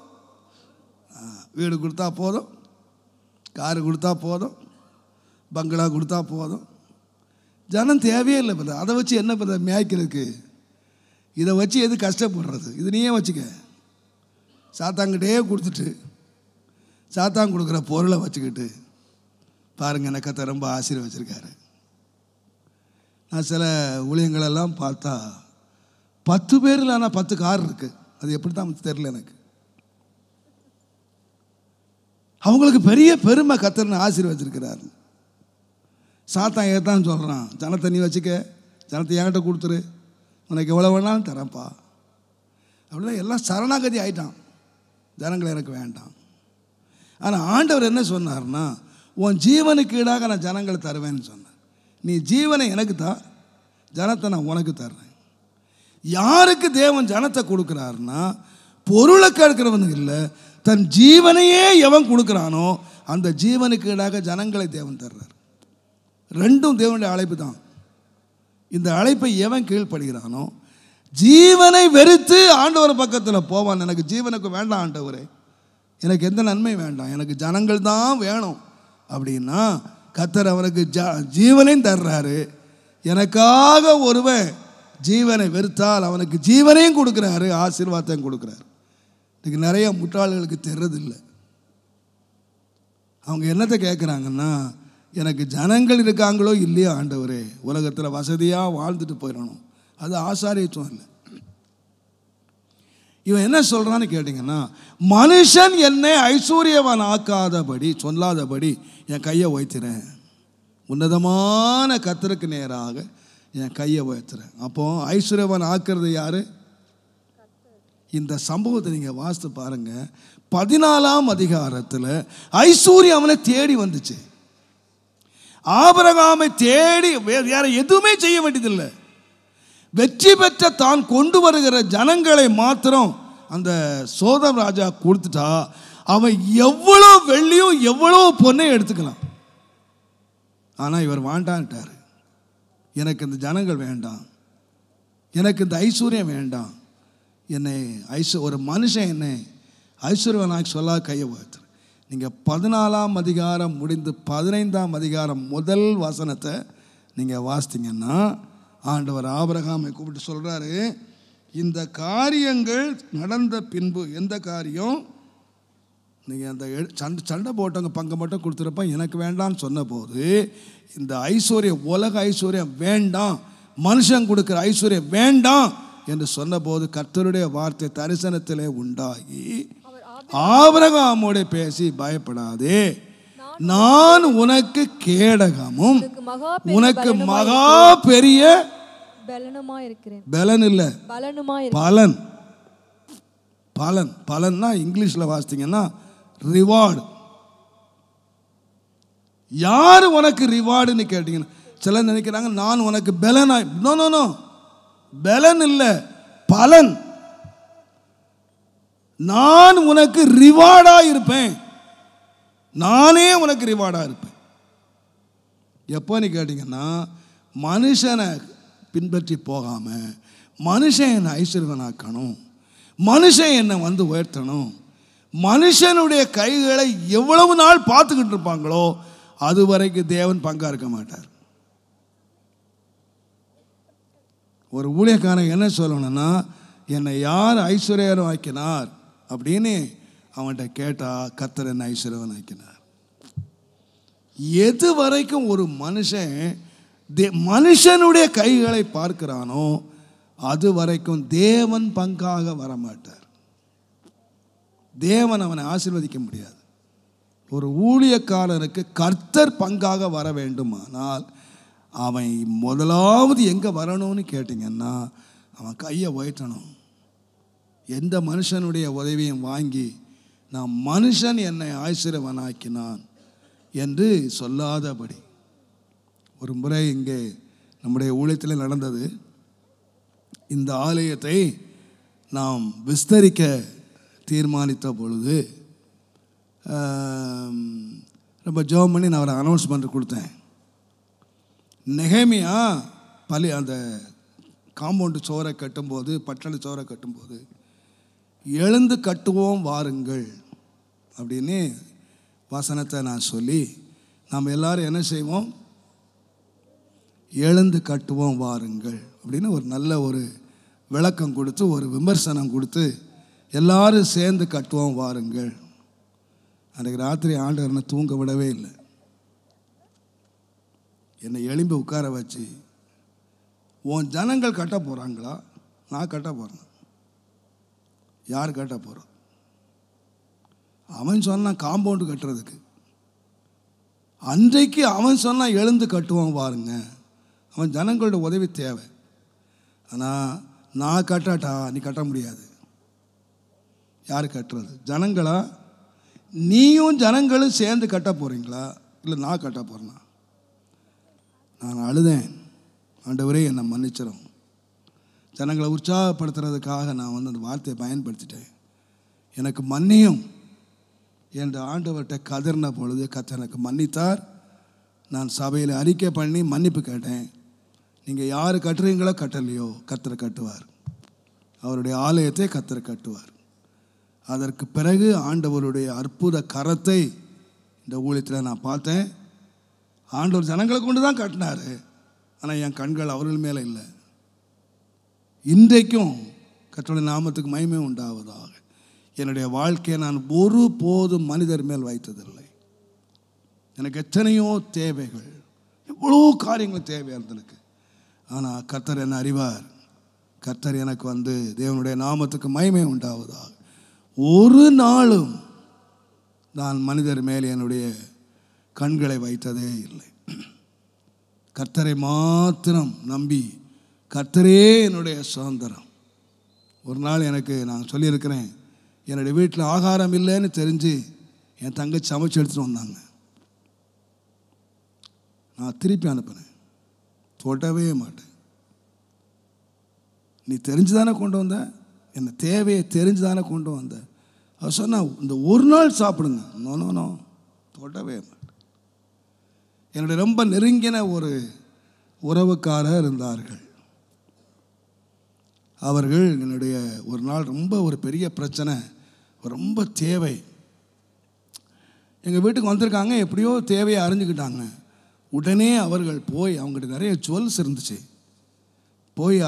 வீடு கொடுத்தா போதும், காரு கொடுத்தா போதும், பங்களா கொடுத்தா போதும். ஜனம் தேவையே இல்லை பிறகு. அதை வச்சு என்ன பிறகு மேய்க்கிறதுக்கு? இதை வச்சு எது கஷ்டப்படுறது? இது நீயே வச்சுக்க. சாத்தாங்கிட்டே கொடுத்துட்டு சாத்தான் கொடுக்குற பொருளை வச்சுக்கிட்டு பாருங்கள், எனக்கு கர்த்தர் ரொம்ப ஆசீர்வதிச்சிருக்காரு. நான் சில ஊழியங்களெல்லாம் பார்த்தா 10 பேரில் ஆனால் 10 கார் இருக்குது. அது எப்படி தான் தெரியல எனக்கு. அவங்களுக்கு பெரிய பெருமை கர்த்தர்னு ஆசீர்வதிச்சிருக்கிறார். சாத்தான் ஏத்தான் சொல்கிறான், ஜனத்தை நீ வச்சுக்க, ஜனத்தை என்கிட்ட கொடுத்துரு, உனக்கு எவ்வளோ வேணாலும் தரேன்ப்பா. அப்படிலாம் எல்லாம் சரணாகதி ஆயிட்டான். ஜனங்களை எனக்கு வேண்டாம். ஆனால் ஆண்டவர் என்ன சொன்னார்னா, உன் ஜீவனுக்கு ஈடாக நான் ஜனங்களை தருவேன்னு சொன்னேன். நீ ஜீவனை எனக்கு தா, ஜனத்தை நான் உனக்கு தர்றேன். யாருக்கு தேவன் ஜனத்தை கொடுக்குறாருன்னா, பொருளை கேட்கிறவனுக்கு இல்லை, தன் ஜீவனையே எவன் கொடுக்குறானோ அந்த ஜீவனுக்கு ஈடாக ஜனங்களை தேவன் தர்றார். ரெண்டும் தேவனுடைய அழைப்பு தான். இந்த அழைப்பை எவன் கீழ்ப்படுகிறானோ, ஜீவனை வெறுத்து ஆண்டவர் பக்கத்தில் போவான். எனக்கு ஜீவனுக்கு வேண்டாம் ஆண்டவரே, எனக்கு எந்த நன்மை வேண்டாம், எனக்கு ஜனங்கள் தான் வேணும் அப்படின்னா கர்த்தர் அவனுக்கு ஜீவனையும் தர்றாரு. எனக்காக ஒருவன் ஜீவனை வெறுத்தால் அவனுக்கு ஜீவனையும் கொடுக்குறாரு, ஆசீர்வாதத்தையும் கொடுக்குறாரு. இன்றைக்கி நிறைய முட்டாள்களுக்கு தெரியறதில்லை. அவங்க என்னத்தை கேட்குறாங்கன்னா, எனக்கு ஜனங்கள் இருக்காங்களோ இல்லையோ ஆண்டவரே, உலகத்தில் வசதியாக வாழ்ந்துட்டு போயிடணும். அது ஆசாரியத்துவம் இல்லை. இவன் என்ன சொல்கிறான்னு கேட்டிங்கன்னா, மனுஷன் என்னை ஐஸ்வர்யவான் ஆக்காதபடி சொல்லாதபடி என் கையை உயர்த்துறேன், உன்னதமான கர்த்தருக்கு நேராக என் கையை உயர்த்துறேன். அப்போ ஐஸ்வர்யவான் ஆக்கிறது யாரு? இந்த சம்பவத்தை நீங்கள் வாசித்து பாருங்கள். 14ஆம் அதிகாரத்தில் ஐஸ்வர்யம் அவனை தேடி வந்துச்சு. ஆபிரகாமை தேடி வேற எதுவுமே செய்ய வேண்டியதில்லை. வெற்றி பெற்ற தான் கொண்டு வருகிற ஜனங்களை மாத்திரம் அந்த சோதம் ராஜா கொடுத்துட்டா அவன் எவ்வளோ வெள்ளியும் எவ்வளோ பொண்ணையும் எடுத்துக்கலாம். ஆனால் இவர் வேண்டான்ட்டார். எனக்கு இந்த ஜனங்கள் வேண்டாம், எனக்கு இந்த ஐஸ்வர்யம் வேண்டாம், என்னை ஒரு மனுஷன் என்னை ஐஸ்வர்யவனாக சொல்ல கையை உயர்த்து. நீங்கள் 14ஆம் அதிகாரம் முடிந்து 15ஆம் அதிகாரம் முதல் வசனத்தை நீங்கள் வாசித்தீங்கன்னா, ஆண்டவர் ஆபிரகாமை கூப்பிட்டு சொல்கிறாரு, இந்த காரியங்கள் நடந்த பின்பு, எந்த காரியம்? நீங்கள் அந்த சண்டை போட்டவங்க பங்கு மட்டும் கொடுத்துருப்ப எனக்கு வேண்டான்னு சொன்ன போது, இந்த ஐஸ்வர்யம் உலக ஐஸ்வர்யம் வேண்டாம், மனுஷன் கொடுக்குற ஐஸ்வர்யம் வேண்டாம் என்று சொன்னபோது கர்த்தருடைய வார்த்தை தரிசனத்திலே உண்டாகி ஆபிரகாமோடு பேசி, பயப்படாதே, நான் உனக்கு கேடகமும் உனக்கு மகா பெரிய பலன் இல்லை, பலன். பலன் பலன்னா இங்கிலீஷில் வாசித்தீங்கன்னா ரிவார்டு. யார் உனக்கு ரிவார்டுன்னு கேட்டீங்கன்னா, சிலர் நினைக்கிறாங்க நான் உனக்கு பலனா. நோ நோ நோ, பலன் இல்லை, பலன். நான் உனக்கு ரிவார்டா இருப்பேன். நானே உனக்கு ரிவார்டா இருப்பேன். எப்போன்னு கேட்டிங்கன்னா, மனுஷனை பின்பற்றி போகாம மனுஷன் என்னை ஐஸ்வர்யவனாக்கணும், மனுஷன் என்னை வந்து உயர்த்தணும், மனுஷனுடைய கைகளை எவ்வளவு நாள் பார்த்துக்கிட்டு இருப்பாங்களோ அது வரைக்கும் தேவன் பங்கா இருக்க மாட்டார். ஒரு ஊழியக்காரன் என்ன சொல்லணும்னா, என்னை யார் ஐஸ்வர்யவன் ஆக்கினார் அப்படின்னு அவன்கிட்ட கேட்டா, கர்த்தர் என்னை ஐஸ்வர்யவன் ஆக்கினார். எது வரைக்கும் ஒரு மனுஷன் மனுஷனுடைய கைகளை பார்க்கிறானோ அது வரைக்கும் தேவன் பங்காக வரமாட்டார். தேவன் அவனை ஆசீர்வதிக்க முடியாது. ஒரு ஊழியக்காரனுக்கு கர்த்தர் பங்காக வர வேண்டுமானால் அவன் முதலாவது எங்கே வரணும்னு கேட்டிங்கன்னா, அவன் கையை உயர்த்தணும். எந்த மனுஷனுடைய உதவியும் வாங்கி நான் மனுஷன் என்னை ஆசீர்வதினான் என்று சொல்லாதபடி. ஒரு முறை இங்கே நம்முடைய ஊழியத்தில் நடந்தது. இந்த ஆலயத்தை நாம் விஸ்தரிக்க தீர்மானித்த பொழுது ரொம்ப ஜெபம் பண்ணி நான் ஒரு அனௌன்ஸ்மெண்ட் கொடுத்தேன். நெகேமியா அந்த காம்பவுண்டு சோரை கட்டும்போது, பட்டண சோரை கட்டும்போது, எழுந்து கட்டுவோம் வாருங்கள் அப்படின்னு வசனத்தை நான் சொல்லி, நாம் எல்லாரும் என்ன செய்வோம், எழுந்து கட்டுவோம் வாருங்கள் அப்படின்னு ஒரு நல்ல ஒரு விளக்கம் கொடுத்து, ஒரு விமர்சனம் கொடுத்து, எல்லாரும் சேர்ந்து கட்டுவோம் வாருங்கள். அன்றைக்கு ராத்திரி ஆண்டவர் என்னை தூங்க விடவே இல்லை. என்னை எழும்பி உட்கார வச்சு, உன் ஜனங்கள் கட்ட போகிறாங்களா, நான் கட்ட போகிறேன், யார் கட்ட போகிறோம்? அவன் சொன்னான் காம்பவுண்டு கட்டுறதுக்கு. அன்றைக்கு அவன் சொன்னான் எழுந்து கட்டுவோம் வாருங்க. அவன் ஜனங்களோட உதவி தேவை. ஆனால் நான் கட்டாட்டா நீ கட்ட முடியாது. யார் கட்டுறது? ஜனங்களா? நீயும் ஜனங்களும் சேர்ந்து கட்ட போகிறீங்களா, இல்லை நான் கட்ட போகிறேன்னா? நான் அழுதேன், ஆண்டவரே என்னை மன்னிச்சிடும். ஜனங்களை உற்சாகப்படுத்துறதுக்காக நான் அந்த வார்த்தையை பயன்படுத்திட்டேன். எனக்கு மன்னியும் என்று ஆண்டவர்கிட்ட கதறின பொழுது கர்த்தர் எனக்கு மன்னித்தார். நான் சபையில் அறிக்கை பண்ணி மன்னிப்பு கேட்டேன். நீங்கள் யார் கட்டுறீங்களோ கட்டலையோ கர்த்தர் கட்டுவார். அவருடைய ஆலயத்தை கர்த்தர் கட்டுவார். அதற்கு பிறகு ஆண்டவருடைய அற்புத கரத்தை இந்த ஊழியத்தில் நான் பார்த்தேன். ஆண்டவர் ஜனங்களை கொண்டு தான் கட்டினார். ஆனால் என் கண்கள் அவர்கள் மேலே இல்லை. இன்றைக்கும் கர்த்தருடைய நாமத்துக்கு மகிமை உண்டாவதாக. என்னுடைய வாழ்க்கையை நான் ஒருபோதும் மனிதர் மேல் வைத்ததில்லை. எனக்கு எத்தனையோ தேவைகள், எவ்வளோ காரியங்கள் தேவையாக இருந்திருக்கு. ஆனால் கர்த்தர் என்னை அறிவார். கர்த்தர் எனக்கு தேவனுடைய நாமத்துக்கு மகிமை உண்டாவதாக. ஒரு நாளும் நான் மனிதர் மேல் என்னுடைய கண்களை வைத்ததே இல்லை. கர்த்தரை மாத்திரம் நம்பி, கர்த்தரே என்னுடைய சுதந்திரம். ஒரு நாள் நான் சொல்லியிருக்கிறேன், என்னுடைய வீட்டில் ஆகாரம் இல்லைன்னு தெரிஞ்சு என் தங்கச்சி சமைச்சு எடுத்துகிட்டு வந்தாங்க. நான் திருப்பி அனுப்பினேன், தொடவே மாட்டேன். நீ தெரிஞ்சு தானே கொண்டு வந்த, என்னை தேவையை தெரிஞ்சு தானே கொண்டு வந்த. அவர் சொன்னா இந்த ஒரு நாள் சாப்பிடுங்க. நோ தொடவே மாட்டேன். என்னுடைய ரொம்ப நெருங்கின ஒரு உறவுக்காரர் இருந்தார்கள். அவர்கள் என்னுடைய ஒரு நாள் ரொம்ப ஒரு பெரிய பிரச்சனை, ரொம்ப தேவை, எங்கள் வீட்டுக்கு வந்திருக்காங்க. எப்படியோ தேவையை அறிஞ்சுக்கிட்டாங்க. உடனே அவர்கள் போய், அவங்ககிட்ட நிறைய ஜுவல்ஸ் இருந்துச்சு,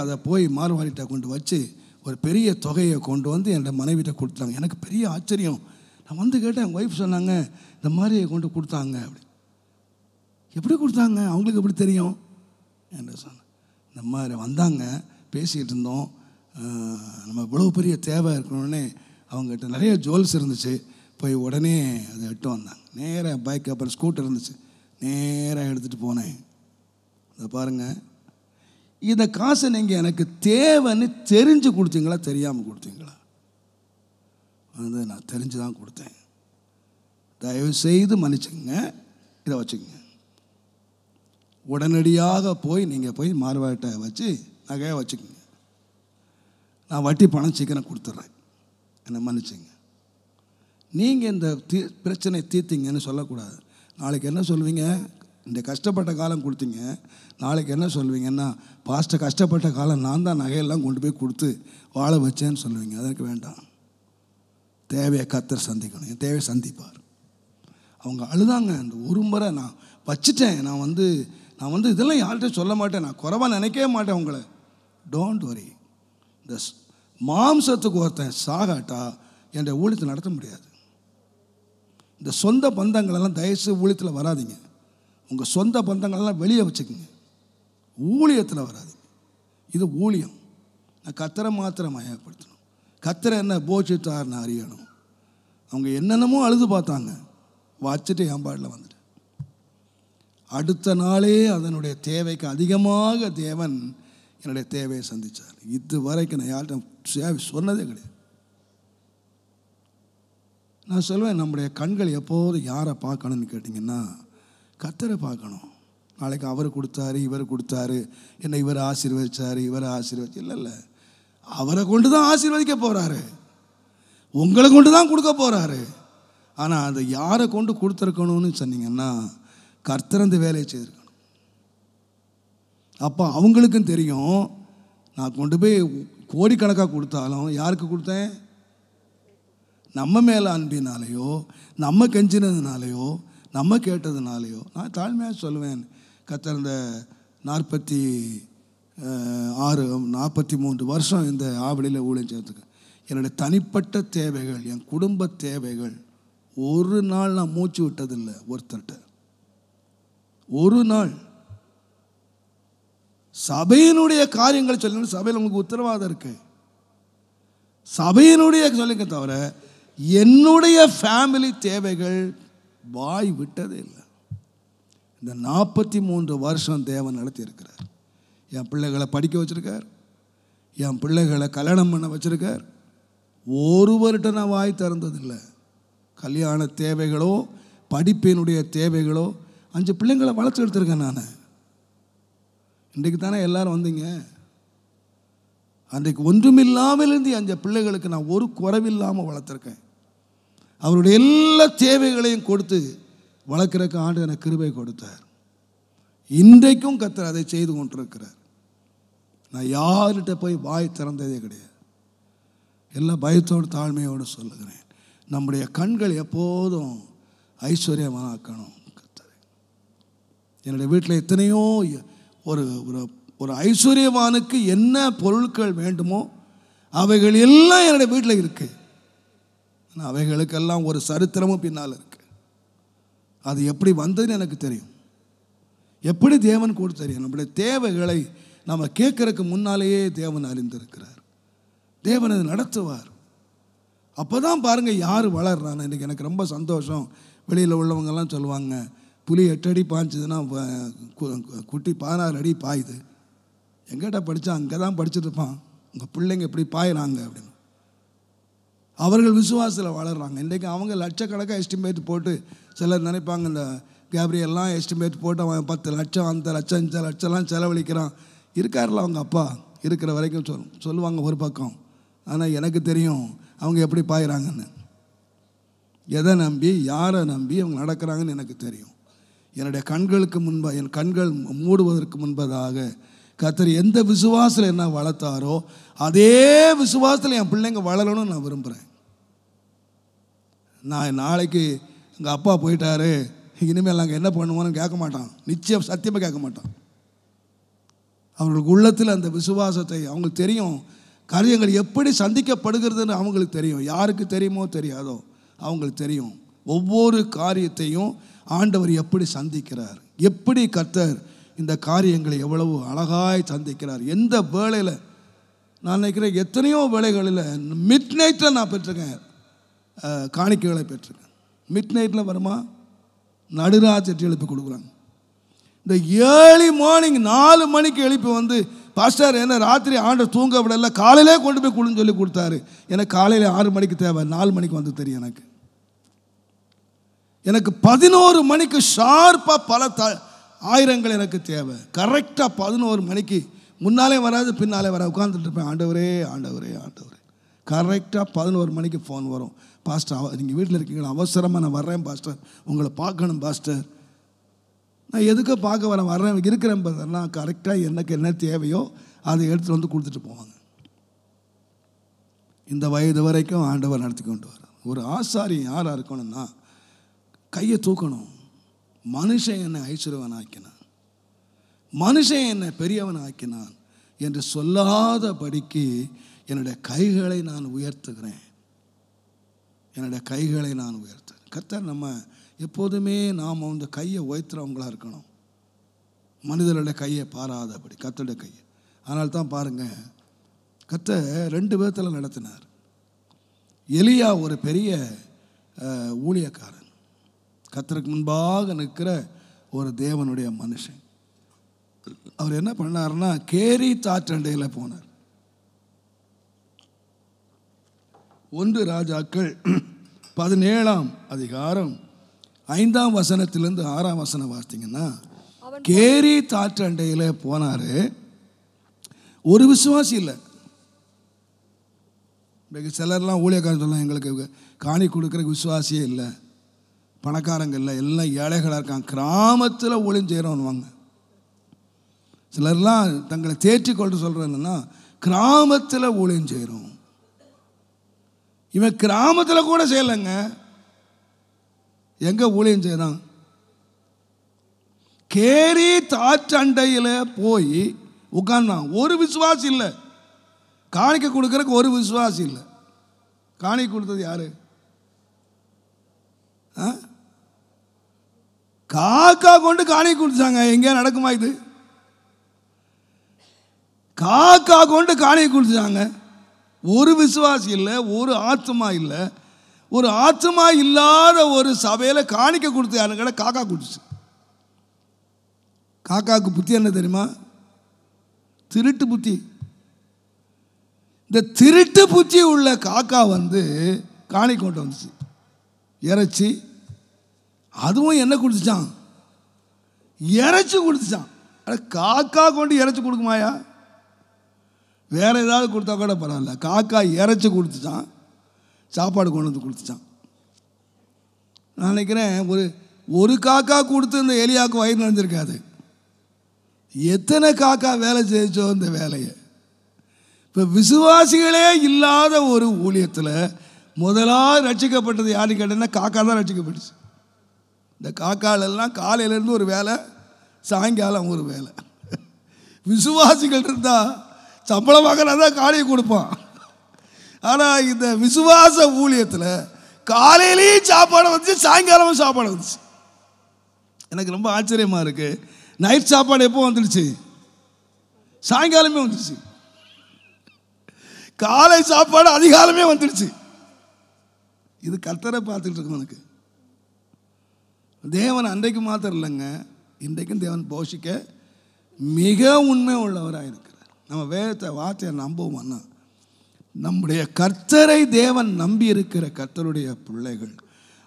அதை போய் மார்வாடிட்ட கொண்டு வச்சு ஒரு பெரிய தொகையை கொண்டு வந்து என்னோட மனைவிட்ட கொடுத்தாங்க. எனக்கு பெரிய ஆச்சரியம். நான் கேட்டேன், என் ஒய்ஃப் சொன்னாங்க இந்த மாதிரி கொண்டு கொடுத்தாங்க. எப்படி கொடுத்தாங்க, அவங்களுக்கு எப்படி தெரியும் என்று சொன்னேன். இந்த மாதிரி வந்தாங்க, பேசிக்கிட்டு இருந்தோம். நம்ம இவ்வளோ பெரிய தேவை இருக்கணும்னே அவங்ககிட்ட நிறைய ஜுவல்ஸ் இருந்துச்சு. போய் உடனே அதை எட்டு வந்தாங்க. நேராக பைக், அப்புறம் ஸ்கூட்டர் இருந்துச்சு, நேராக எடுத்துகிட்டு போனேன். இதை பாருங்கள், இந்த காசை நீங்கள் எனக்கு தேவைன்னு தெரிஞ்சு கொடுத்தீங்களா, தெரியாமல் கொடுத்தீங்களா? நான் தெரிஞ்சு தான் கொடுத்தேன். தயவு செய்து மன்னிச்சுங்க, இதை வச்சுக்கோங்க. உடனடியாக நீங்கள் போய் மார்வாட்டை வச்சு நகையை வச்சுக்கோங்க. நான் வட்டி பணம் சீக்கிரம் கொடுத்துட்றேன் என்னை மன்னிச்சிங்க. நீங்கள் இந்த பிரச்சனை தீர்த்தீங்கன்னு சொல்லக்கூடாது. நாளைக்கு என்ன சொல்வீங்க? இந்த கஷ்டப்பட்ட காலம் கொடுத்தீங்க, நாளைக்கு என்ன சொல்வீங்கன்னா, பாஸ்ட்டை கஷ்டப்பட்ட காலம் நான் தான் நகையெல்லாம் கொண்டு போய் கொடுத்து வாழ வச்சேன்னு சொல்லுவீங்க. அதற்கு வேண்டாம். தேவையை கர்த்தர் சந்திக்கணும். என் தேவையை சந்திப்பார். அவங்க அழுதாங்க. அந்த ஒரு முறை நான் வச்சுட்டேன், நான் வந்து இதெல்லாம் யார்கிட்டையும் சொல்ல மாட்டேன், நான் குறைவாக நினைக்கவே மாட்டேன் உங்களை. Don't worry. இந்த மாம்சத்துக்கு ஒருத்தன் சாகாட்டா என் ஊழியத்தை நடத்த முடியாது. இந்த சொந்த பந்தங்களெல்லாம் தயவுசெய்து ஊழியத்தில் வராதிங்க. உங்கள் சொந்த பந்தங்களெல்லாம் வெளியே வச்சுக்கோங்க, ஊழியத்தில் வராதிங்க. இது ஊழியம். நான் கர்த்தரை மாத்திரம் மயப்படுத்தணும். கர்த்தரை என்ன போஷித்தார்னு அறியணும். அவங்க என்னென்னமோ அழுது பார்த்தாங்க, வச்சுட்டு என் பாட்டில் வந்துட்டு அடுத்த நாளே அதனுடைய தேவைக்கு அதிகமாக தேவன் என்னுடைய தேவையை சந்தித்தார். இது வரைக்கும் நான் யார்கிட்ட சொன்னதே கிடையாது. நான் சொல்லுவேன், நம்முடைய கண்கள் எப்போது யாரை பார்க்கணும்னு கேட்டிங்கன்னா, கர்த்தரை பார்க்கணும். நாளைக்கு அவர் கொடுத்தாரு, இவர் கொடுத்தாரு, என்னை இவர் ஆசீர்வதிச்சார், இவர் ஆசீர்வதிச்சு இல்லை, அவரை கொண்டு தான் ஆசீர்வதிக்க போகிறாரு, உங்களை கொண்டு தான் கொடுக்க போகிறாரு. ஆனால் அதை யாரை கொண்டு கொடுத்துருக்கணும்னு சொன்னீங்கன்னா, கர்த்தர் அந்த வேலையை செய்திருக்கணும். அப்போ அவங்களுக்கும் தெரியும், நான் கொண்டு போய் கோடிக்கணக்காக கொடுத்தாலும் யாருக்கு கொடுத்தேன்? நம்ம மேலே அன்பினாலேயோ, நம்ம கெஞ்சினதுனாலேயோ, நம்ம கேட்டதுனாலேயோ. நான் தாழ்மையாக சொல்லுவேன், கர்த்தர் இந்த 43 வருஷம் இந்த ஆவலியில் ஊழியம் செய்யறதுக்கு என்னுடைய தனிப்பட்ட தேவைகள், என் குடும்ப தேவைகள் ஒரு நாள் நான் மூச்சு விட்டதில்லை ஒருத்தர்கிட்ட. ஒரு நாள் சபையினுடைய காரியங்கள் சொல்லணும். சபையில் உங்களுக்கு உத்தரவாதம் இருக்கு, சபையினுடைய சொல்லுங்க, தவிர என்னுடைய ஃபேமிலி தேவைகள் வாய் விட்டதே இல்லை. இந்த 43 வருஷம் தேவன் நடத்தி இருக்கிறார். என் பிள்ளைகளை படிக்க வச்சிருக்கார், என் பிள்ளைகளை கல்யாணம் பண்ண வச்சிருக்கார். ஒருவர்கிட்ட நான் வாய் திறந்ததில்லை. கல்யாண தேவைகளோ படிப்பினுடைய தேவைகளோ 5 பிள்ளைங்களை வளர்த்து எடுத்திருக்கேன் நான். இன்றைக்கு தானே எல்லாரும் வந்தீங்க. அன்றைக்கு ஒன்றுமில்லாமல் இருந்து 5 பிள்ளைகளுக்கு நான் ஒரு குறைவில்லாமல் வளர்த்துருக்கேன். அவருடைய எல்லா தேவைகளையும் கொடுத்து வளர்க்குறக்கு ஆண்டு எனக்கு கிருபை கொடுத்தார். இன்றைக்கும் கர்த்தர் அதை செய்து கொண்டிருக்கிறார். நான் யார்கிட்ட போய் வாய் திறந்ததே கிடையாது. எல்லா பயத்தோடு தாழ்மையோடு சொல்லுகிறேன், நம்முடைய கண்கள் எப்போதும் ஐஸ்வர்யமாக்கணும். கர்த்தரை என்னுடைய வீட்டில் எத்தனையோ ஒரு ஐஸ்வர்யவானுக்கு என்ன பொருட்கள் வேண்டுமோ அவைகள் எல்லாம் என்னுடைய வீட்டில் இருக்கு. ஆனால் அவைகளுக்கெல்லாம் ஒரு சரித்திரமும் பின்னால் இருக்கு. அது எப்படி வந்ததுன்னு எனக்கு தெரியும், எப்படி தேவன் கூட தெரியும். நம்முடைய தேவைகளை நம்ம கேட்கறதுக்கு முன்னாலேயே தேவன் அறிந்திருக்கிறார். தேவன் அதை நடத்துவார். அப்போ தான் பாருங்கள் யார் வளர்றான்னு. இன்றைக்கி எனக்கு ரொம்ப சந்தோஷம். வெளியில் உள்ளவங்கெல்லாம் சொல்லுவாங்க, புலி 8 அடி பாய்ச்சதுன்னா குட்டி 16 அடி பாயுது. எங்கிட்ட படித்தா அங்கே தான் படிச்சுட்டு இருப்பான், உங்கள் பிள்ளைங்க எப்படி பாயிறாங்க அப்படின்னு. அவர்கள் விசுவாசத்தில் வளர்கிறாங்க. இன்றைக்கி அவங்க லட்சக்கணக்காக எஸ்டிமேட் போட்டு, சிலர் நினைப்பாங்க இந்த கேப்ரியெல்லாம் எஸ்டிமேட் போட்டு அவன் 10 லட்சம் அந்த லட்சம் இந்த லட்சம்லாம் செலவழிக்கிறான். இருக்கார்ல அவங்க அப்பா இருக்கிற வரைக்கும் சொல்லுவாங்க ஒரு பக்கம். ஆனால் எனக்கு தெரியும் அவங்க எப்படி பாயிறாங்கன்னு, எதை நம்பி யாரை நம்பி அவங்க நடக்கிறாங்கன்னு எனக்கு தெரியும். என்னுடைய கண்களுக்கு முன்பாக, என் கண்கள் மூடுவதற்கு முன்பதாக கர்த்தர் எந்த விசுவாசத்தில் என்ன வளர்த்தாரோ அதே விசுவாசத்தில் என் பிள்ளைங்க வளரணும்னு நான் விரும்புகிறேன். நான் நாளைக்கு எங்கள் அப்பா போயிட்டாரு, இனிமேல் நாங்கள் என்ன பண்ணுவோன்னு கேட்க மாட்டான். நிச்சயம் சத்தியமாக கேட்க மாட்டான். அவங்களுக்கு உள்ளத்தில் அந்த விசுவாசத்தை, அவங்களுக்கு தெரியும் காரியங்கள் எப்படி சந்திக்கப்படுகிறதுன்னு அவங்களுக்கு தெரியும். யாருக்கு தெரியுமோ தெரியாதோ அவங்களுக்கு தெரியும். ஒவ்வொரு காரியத்தையும் ஆண்டவர் எப்படி சந்திக்கிறார், எப்படி கர்த்தர் இந்த காரியங்களை எவ்வளவு அழகாய் சந்திக்கிறார். எந்த வேளையில் நான் நினைக்கிறேன், எத்தனையோ வேளைகளில் மிட் நைட்டில் நான் பெற்றிருக்கேன், காணிக்கைகளை பெற்றிருக்கேன். மிட் நைட்டில் வருமா, நடுராத்திரி எழுப்பி கொடுக்குறாங்க. இந்த ஏர்லி மார்னிங் 4 மணிக்கு எழுப்பி வந்து, பாஸ்டர் என்ன ராத்திரி ஆண்டவர் தூங்க விடல, காலையிலே கொண்டு போய் கொடுன்னு சொல்லி கொடுத்தாரு. எனக்கு காலையில் 6 மணிக்கு தேவை, 4 மணிக்கு வந்து தெரியும். எனக்கு 11 மணிக்கு ஷார்ப்பாக பல ஆயிரங்கள் எனக்கு தேவை. கரெக்டாக 11 மணிக்கு முன்னாலே வராது பின்னாலே வர உட்கார்ந்துட்டு இருப்பேன். ஆண்டவரே ஆண்டவரே ஆண்டவரே, கரெக்டாக 11 மணிக்கு ஃபோன் வரும். பாஸ்டர் நீங்கள் வீட்டில் இருக்கீங்களா? அவசரமாக நான் வர்றேன் பாஸ்டர், உங்களை பார்க்கணும் பாஸ்டர். நான் எதுக்கு பார்க்க வர்றேன் இருக்கிறேன் பாஸ்டர்லாம். கரெக்டாக எனக்கு என்ன தேவையோ அதை எடுத்துகிட்டு வந்து கொடுத்துட்டு போவாங்க. இந்த வயது வரைக்கும் ஆண்டவர் நடத்தி கொண்டு வர. ஒரு ஆசாரி யாராக இருக்கணும்னா கையை தூக்கணும். மனுஷன் என்னை ஐஸ்வர்யவன் ஆக்கினான், மனுஷன் என்னை பெரியவன் ஆக்கினான் என்று சொல்லாதபடிக்கு என்னுடைய கைகளை நான் உயர்த்துகிறேன், என்னுடைய கைகளை நான் உயர்த்துகிறேன். கர்த்தர் நம்ம எப்போதுமே நாம் வந்து கையை உயர்த்துறவங்களாக இருக்கணும், மனிதர்களுடைய கையை பாராதபடி கர்த்தருடைய கையை. அதனால தான் பாருங்கள், கர்த்தர் 2 விதத்தில் நடத்தினார். எலியா ஒரு பெரிய ஊழியக்காரன், கர்த்தருக்கு முன்பாக நிற்கிற ஒரு தேவனுடைய மனுஷன். அவர் என்ன பண்ணார்னா கேரி தாற்றண்டையில் போனார். 1 ராஜாக்கள் 17ஆம் அதிகாரம் 5ஆம் வசனத்திலிருந்து 6ஆம் வசனம் வாசித்தீங்கன்னா, கேரி தாற்றண்டையில் போனார். ஒரு விசுவாசி இல்லை. இன்றைக்கு சிலர்லாம் ஊழியக்காரன் சொல்லலாம், எங்களுக்கு காணி கொடுக்குற விசுவாசியே இல்லை, பணக்காரங்க இல்லை, எல்லாம் ஏழைகளாக இருக்காங்க, கிராமத்தில் ஊழியம் செய்கிறவன்வாங்க. சிலர்லாம் தங்களை தேற்றி கொண்டு சொல்கிறது என்னன்னா, கிராமத்தில் ஊழியம் செய்கிறோம். இவன் கிராமத்தில் கூட செய்யலைங்க, எங்கே ஊழியம் செய்கிறான்? கேரி தாற்றண்டையில் போய் உட்கார்ந்தான். ஒரு விசுவாசி இல்லை, காணிக்க கொடுக்கறதுக்கு ஒரு விசுவாசி இல்லை. காணிக்க கொடுத்தது யாரு? காக்கா கொண்டு காணிக்க கொடுத்தாங்க. எங்கேயா நடக்குமா இது? காக்கா கொண்டு காணிக்க கொடுத்தாங்க. ஒரு விசுவாசி இல்லை, ஒரு ஆத்மா இல்லை. ஒரு ஆத்மா இல்லாத ஒரு சபையில் காணிக்க கொடுத்து யாருங்கிட்ட காக்கா கொடுத்துச்சு. காக்காவுக்கு புத்தி என்ன தெரியுமா? திருட்டு புத்தி. இந்த திருட்டு புத்தி உள்ள காக்கா வந்து காணி கொண்டு வந்துச்சு, இறைச்சி. அதுவும் என்ன கொடுத்துச்சான்? இறைச்சி கொடுத்துச்சான். காக்கா கொண்டு இறைச்சி கொடுக்குமாயா? வேற ஏதாவது கொடுத்தா கூட பரவாயில்ல, காக்கா இறைச்சி கொடுத்துச்சான், சாப்பாடு கொண்டு வந்து கொடுத்துச்சான். நான் நினைக்கிறேன் ஒரு காக்கா கொடுத்து இந்த எலியாவுக்கு வயிறு நிறைஞ்சிருக்காது. எத்தனை காக்கா வேலை செய்தோ இந்த வேலையை. இப்போ விசுவாசிகளே இல்லாத ஒரு ஊழியத்தில் முதலாக ரட்சிக்கப்பட்டது யாருன்னு கேட்டேன்னா காக்கா தான் ரட்சிக்கப்பட்டுச்சு. இந்த காக்காலெல்லாம் காலையிலேருந்து ஒரு வேலை, சாயங்காலம் ஒரு வேலை. விசுவாசிகள் இருந்தால் சம்பளம் வாங்கினா தான் காணியை கொடுப்பான். ஆனால் இந்த விசுவாச ஊழியத்தில் காலையிலையும் சாப்பாடு வந்துச்சு, சாயங்காலமும் சாப்பாடு வந்துச்சு. எனக்கு ரொம்ப ஆச்சரியமாக இருக்குது. நைட் சாப்பாடு எப்போ வந்துடுச்சு? சாயங்காலமே வந்துடுச்சு. காலை சாப்பாடு அதிகாலமே வந்துடுச்சு. இது கர்த்தரை பார்த்துட்டு இருக்கோம். எனக்கு தேவன் அன்றைக்கு மாத்திரம் இல்லைங்க, இன்றைக்கும் தேவன் போஷிக்க மிக உண்மை உள்ளவராக இருக்கிறார். நம்ம வேதத்தை வார்த்தையை நம்புவோம்னா, நம்முடைய கர்த்தரை தேவன் நம்பி இருக்கிற கர்த்தருடைய பிள்ளைகள்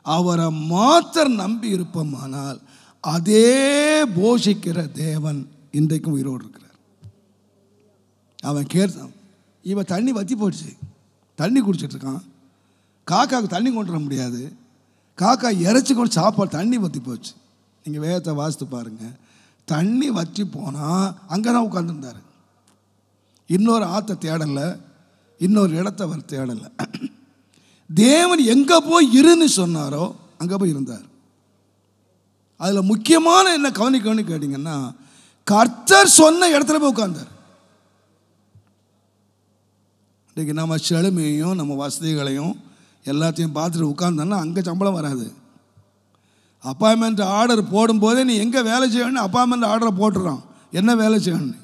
அவரை மாத்திரம் நம்பி இருப்போமானால் அதே போஷிக்கிற தேவன் இன்றைக்கும் உயிரோடு இருக்கிறார். அவன் கேட்டான், இவன் தண்ணி வற்றி போயிடுச்சு, தண்ணி குடிச்சிட்ருக்கான், காக்காவுக்கு தண்ணி கொண்டு வர முடியாது, காக்கா இறைச்சி கொண்டு சாப்பாடு, தண்ணி வற்றி போச்சு. நீங்கள் வேதத்தை வாசித்து பாருங்கள். தண்ணி வற்றி போனால் அங்கே தான் உட்காந்துருந்தார். இன்னொரு ஆற்றை தேடலை, இன்னொரு இடத்த அவர் தேடலை. தேவன் எங்கே போய் இருன்னு சொன்னாரோ அங்கே போய் இருந்தார். அதில் முக்கியமான என்ன கவனிக்கணும்னு கேட்டிங்கன்னா, கர்த்தர் சொன்ன இடத்துல போய் உட்கார்ந்தார். இன்றைக்கி நம்ம செழுமையையும் நம்ம வசதிகளையும் எல்லாத்தையும் பார்த்துட்டு உட்கார்ந்தோன்னா அங்கே சம்பளம் வராது. அப்பாயின்மெண்ட் ஆர்டர் போடும்போதே நீ எங்கே வேலை செய்யணும்னு அப்பாயின்மெண்ட் ஆர்டரை போட்டுறான், என்ன வேலை செய்யணும்னு.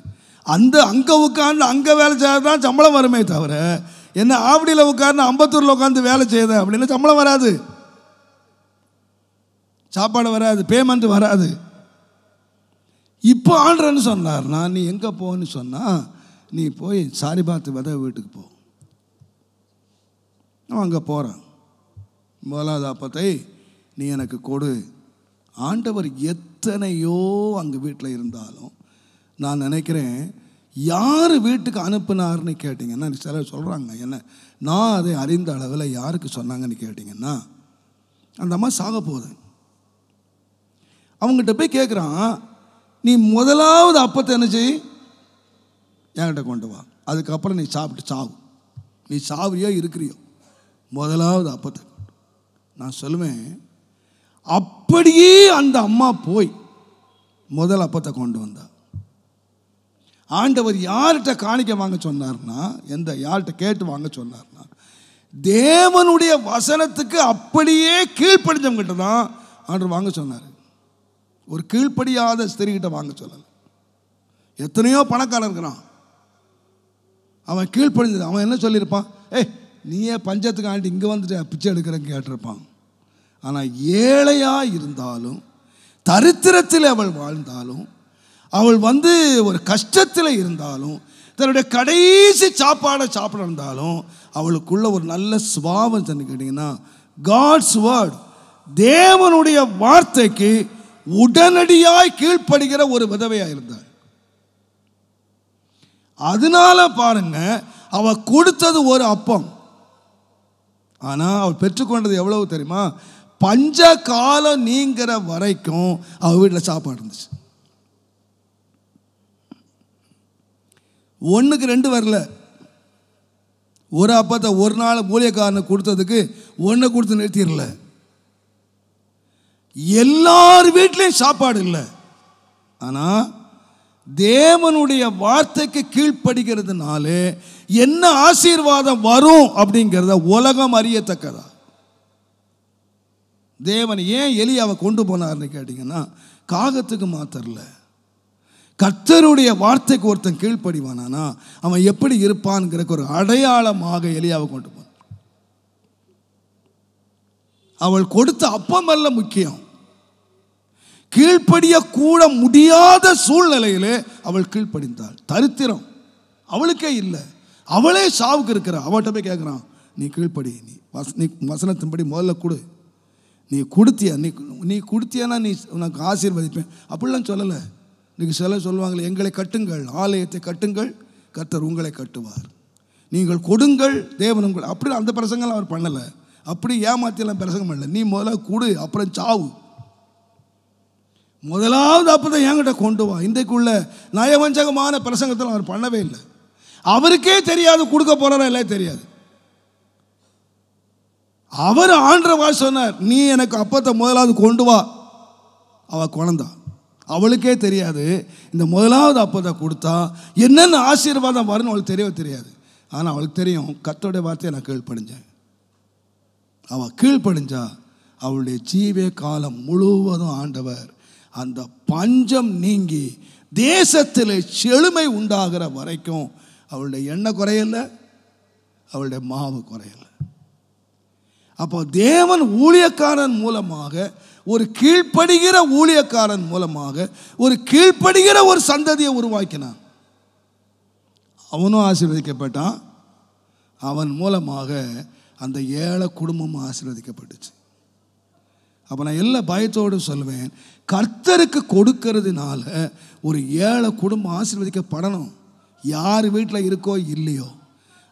அங்கே உட்காந்து அங்கே வேலை செய்யாது தான் சம்பளம் வருமே தவிர, என்ன ஆவடியில் உட்காந்து அம்பத்தூரில் உட்காந்து வேலை செய்யுது அப்படின்னு சம்பளம் வராது, சாப்பாடு வராது, பேமெண்ட் வராது. இப்போ ஆள்றன்னு சொன்னார்னா நீ எங்கே போன்னு சொன்னால், நீ போய் சாரிபாத்து வித வீட்டுக்கு போ. அவன் அங்கே போகிறான். முதலாவது அப்பத்தை நீ எனக்கு கொடு. ஆண்டவர் எத்தனையோ அங்கே வீட்டில் இருந்தாலும் நான் நினைக்கிறேன், யார் வீட்டுக்கு அனுப்புனார்னு கேட்டிங்கன்னா சிலர் சொல்கிறாங்க, என்ன நான் அதை அறிந்த அளவில் யாருக்கு சொன்னாங்கன்னு கேட்டிங்கன்னா, அந்த அம்மா சாக போகுது. அவங்ககிட்ட போய் கேட்குறான், நீ முதலாவது அப்பத்தை என்ன செய், என்கிட்ட கொண்டு வா, அதுக்கப்புறம் நீ சாப்பிட்டு சாவு, நீ சாவியோ இருக்கிறியோ, முதலாவது அப்பத்தை. நான் சொல்லுவேன், அப்படியே அந்த அம்மா போய் முதல் அப்பத்தை கொண்டு வந்தா. ஆண்டவர் யார்கிட்ட காணிக்க வாங்க சொன்னார்னா, யார்கிட்ட கேட்டு வாங்க சொன்னார்னா, தேவனுடைய வசனத்துக்கு அப்படியே கீழ்ப்படிஞ்சவங்கிட்ட தான் ஆண்டவர் வாங்க சொன்னார். ஒரு கீழ்ப்படியாத ஸ்திரீகிட்ட வாங்க சொல்லலை. எத்தனையோ பணக்காரன் இருக்கிறான், அவன் கீழ்ப்படிஞ்சது. அவன் என்ன சொல்லியிருப்பான், நீயே பஞ்சத்துக்கு ஆண்டி இங்கே வந்துட்டு பிச்சை எடுக்கிறேன்னு கேட்டிருப்பான். ஆனால் ஏழையாக இருந்தாலும், தரித்திரத்தில் அவள் வாழ்ந்தாலும், அவள் ஒரு கஷ்டத்தில் இருந்தாலும், தன்னுடைய கடைசி சாப்பாடை சாப்பிட இருந்தாலும், அவளுக்குள்ள ஒரு நல்ல சுபாவம் தண்ணி கேட்டிங்கன்னா, காட்ஸ் வேர்ட், தேவனுடைய வார்த்தைக்கு உடனடியாய் கீழ்ப்படுகிற ஒரு விதவையாக இருந்தாள். அதனால பாருங்க, அவள் கொடுத்தது ஒரு அப்பம், ஆனால் அவள் பெற்றுக்கொண்டது எவ்வளவு தெரியுமா, பஞ்ச காலம் நீங்கிற வரைக்கும் அவள் வீட்டில் சாப்பாடு இருந்துச்சு. 1க்கு 2 வரல. ஒரு அப்பத்தை ஒரு நாள் ஊழியக்காரனுக்கு கொடுத்ததுக்கு 1 கொடுத்து நிறுத்திடல. எல்லார் வீட்லேயும் சாப்பாடு இல்லை. ஆனால் தேவனுடைய வார்த்தைக்கு கீழ்ப்படுகிறதுனாலே என்ன ஆசீர்வாதம் வரும் அப்படிங்கிறத உலகம் அறியத்தக்கதா. தேவன் ஏன் எலியாவை கொண்டு போனார்னு கேட்டிங்கன்னா, காகத்துக்கு மாத்திரல, கர்த்தருடைய வார்த்தைக்கு ஒருத்தன் கீழ்ப்படிவானா அவன் எப்படி இருப்பான்ங்கிறக்கு ஒரு அடையாளமாக எலியாவை கொண்டு போனான். அவள் கொடுத்த அப்பம் அல்ல முக்கியம், கீழ்ப்படிய கூட முடியாத சூழ்நிலையிலே அவள் கீழ்ப்படிந்தாள். தரித்திரம் அவளுக்கே இல்லை, அவளே சாவுக்கு இருக்கிற. அவள்கிட்ட போய் கேட்குறான், நீ கீழ்ப்படி, நீ வசனத்தின்படி முதல்ல கொடு, நீ கொடுத்தியா, நீ கொடுத்தியானா நீ உனக்கு ஆசீர்வதிப்பேன் அப்படிலாம் சொல்லலை. இன்றைக்கி சொல்லுவாங்களே, எங்களை கட்டுங்கள், ஆலயத்தை கட்டுங்கள், கர்த்தர் உங்களை கட்டுவார், நீங்கள் கொடுங்கள், தேவன் உங்கள், அப்படி அந்த பிரசங்கெல்லாம் அவர் பண்ணலை. அப்படி ஏமாத்தியெல்லாம் பிரசங்கம் பண்ணல. நீ முதல்ல கொடு, அப்புறம் சாவு, முதலாவது அப்பதான் என்கிட்ட கொண்டு வா. இன்றைக்குள்ள நயவஞ்சகமான பிரசங்கத்தில் அவர் பண்ணவே இல்லை. அவருக்கே தெரியாது கொடுக்க போறாரா இல்லை தெரியாது. அவர் ஆண்டவா சொன்னார், நீ எனக்கு அப்பத்தை முதலாவது கொண்டு வா. அவள் குழந்தா, அவளுக்கே தெரியாது இந்த முதலாவது அப்பத்தை கொடுத்தா என்னென்ன ஆசீர்வாதம் வரும்னு அவளுக்கு தெரியவே தெரியாது. ஆனால் அவளுக்கு தெரியும், கர்த்தருடைய வார்த்தையை நான் கீழ்ப்படிஞ்சேன். அவள் கீழ்ப்படிஞ்சா அவளுடைய ஜீவே காலம் முழுவதும் ஆண்டவர் அந்த பஞ்சம் நீங்கி தேசத்தில் செழுமை உண்டாகிற வரைக்கும் அவளுடைய எண்ணெய் குறையலை, அவளுடைய மாவு குறையலை. அப்போ தேவன் ஊழியக்காரன் மூலமாக, ஒரு கீழ்ப்படுகிற ஊழியக்காரன் மூலமாக ஒரு கீழ்ப்படுகிற ஒரு சந்ததியை உருவாக்கினான். அவனும் ஆசீர்வதிக்கப்பட்டான், அவன் மூலமாக அந்த ஏழை குடும்பமும் ஆசீர்வதிக்கப்பட்டுச்சு. அப்போ நான் எல்லா பயத்தோடு சொல்லுவேன், கர்த்தருக்கு கொடுக்கறதுனால ஒரு ஏழை குடும்பம் ஆசீர்வதிக்கப்படணும், யார் வீட்டில் இருக்கோ இல்லையோ.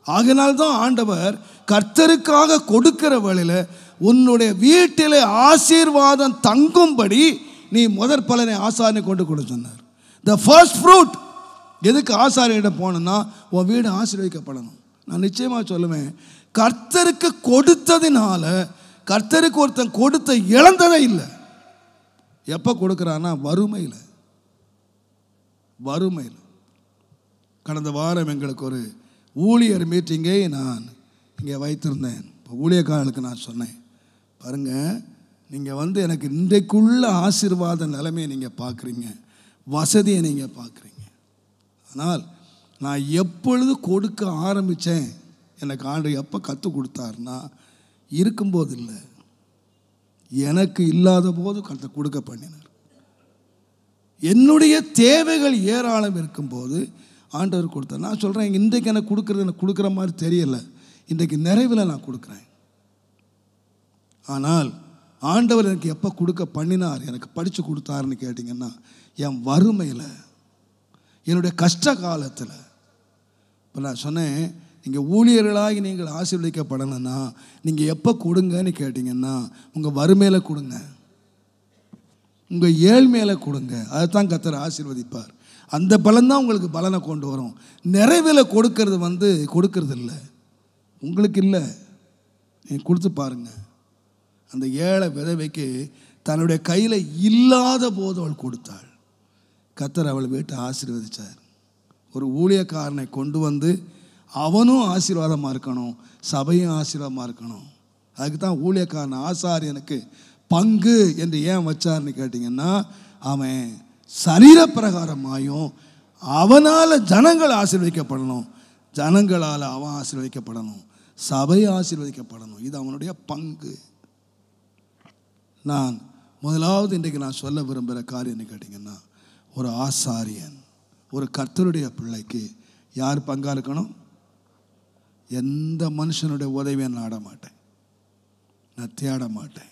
ஆகினால்தான் ஆண்டவர் கர்த்தருக்காக கொடுக்கிற வேளையில் உன்னுடைய வீட்டிலே ஆசீர்வாதம் தங்கும்படி நீ முதற் பலனை ஆசாரியனை கொண்டு கொடு சொன்னார். த ஃபர்ஸ்ட் ஃப்ரூட் எதுக்கு ஆசாரியனிடம் போகணுன்னா, உன் வீடு ஆசீர்வதிக்கப்படணும். நான் நிச்சயமாக சொல்லுவேன், கர்த்தருக்கு கொடுத்ததினால கர்த்தருக்கு ஒருத்தன் கொடுத்த இழந்ததே இல்லை. எப்போ கொடுக்குறான்னா வறுமையில். கடந்த வாரம் எங்களுக்கு ஒரு ஊழியர் மீட்டிங்கை நான் இங்கே வைத்திருந்தேன். இப்போ ஊழியக்காரர்களுக்கு நான் சொன்னேன், பாருங்கள், நீங்கள் எனக்கு இன்றைக்குள்ள ஆசீர்வாத நிலைமையை நீங்கள் பார்க்குறீங்க, வசதியை நீங்கள் பார்க்குறீங்க. ஆனால் நான் எப்பொழுது கொடுக்க ஆரம்பித்தேன், எனக்கு ஆண்டு எப்போ கற்றுக் கொடுத்தாருன்னா, இருக்கும்போது இல்லை, எனக்கு இல்லாத போது கற்றுக் கொடுக்க பண்ணினார். என்னுடைய தேவைகள் ஏராளம் இருக்கும்போது ஆண்டவர் கொடுத்தார். நான் சொல்கிறேன், இன்றைக்கு எனக்கு கொடுக்குற மாதிரி தெரியலை, இன்றைக்கு நிறைவில் நான் கொடுக்குறேன். ஆனால் ஆண்டவர் எனக்கு எப்போ கொடுக்க பண்ணினார், எனக்கு படித்து கொடுத்தாருன்னு கேட்டிங்கன்னா, என் வறுமையில், என்னுடைய கஷ்ட காலத்தில். இப்போ நான் சொன்னேன், நீங்கள் ஊழியர்களாகி நீங்கள் ஆசீர்வதிக்கப்படணும்னா நீங்கள் எப்போ கொடுங்கன்னு கேட்டிங்கன்னா உங்கள் வறுமையில் கொடுங்க, உங்கள் ஏழ்மையில் கொடுங்க. அதைத்தான் கர்த்தர் ஆசீர்வதிப்பார். அந்த பலன்தான் உங்களுக்கு பலனை கொண்டு வரும். நிறைவில் கொடுக்கறது இல்லை, உங்களுக்கு இல்லை. நீங்கள் கொடுத்து பாருங்கள். அந்த ஏழை விதவைக்கு தன்னுடைய கையில் இல்லாத போது அவள் கொடுத்தாள். கர்த்தர் அவள் வீட்டை ஆசீர்வதித்தார். ஒரு ஊழியக்காரனை கொண்டு வந்து அவனும் ஆசீர்வாதமாக இருக்கணும், சபையும் ஆசீர்வாதமாக இருக்கணும். அதுக்கு தான் ஊழியக்காரன் ஆசாரியனுக்கு பங்கு என்று ஏன் வச்சார்னு கேட்டிங்கன்னா, அவன் சரீர பிரகாரமாயும் அவனால் ஜனங்கள் ஆசீர்வதிக்கப்படணும், ஜனங்களால் அவன் ஆசீர்வதிக்கப்படணும், சபை ஆசீர்வதிக்கப்படணும். இது அவனுடைய பங்கு. நான் முதலாவது இன்றைக்கு நான் சொல்ல விரும்புகிற காரியம் என்ன கேட்டிங்கன்னா, ஒரு ஆசாரியன், ஒரு கர்த்தருடைய பிள்ளைக்கு யார் பங்காக இருக்கணும்? எந்த மனுஷனுடைய உதவியை நாட மாட்டேன், நான் தேட மாட்டேன்.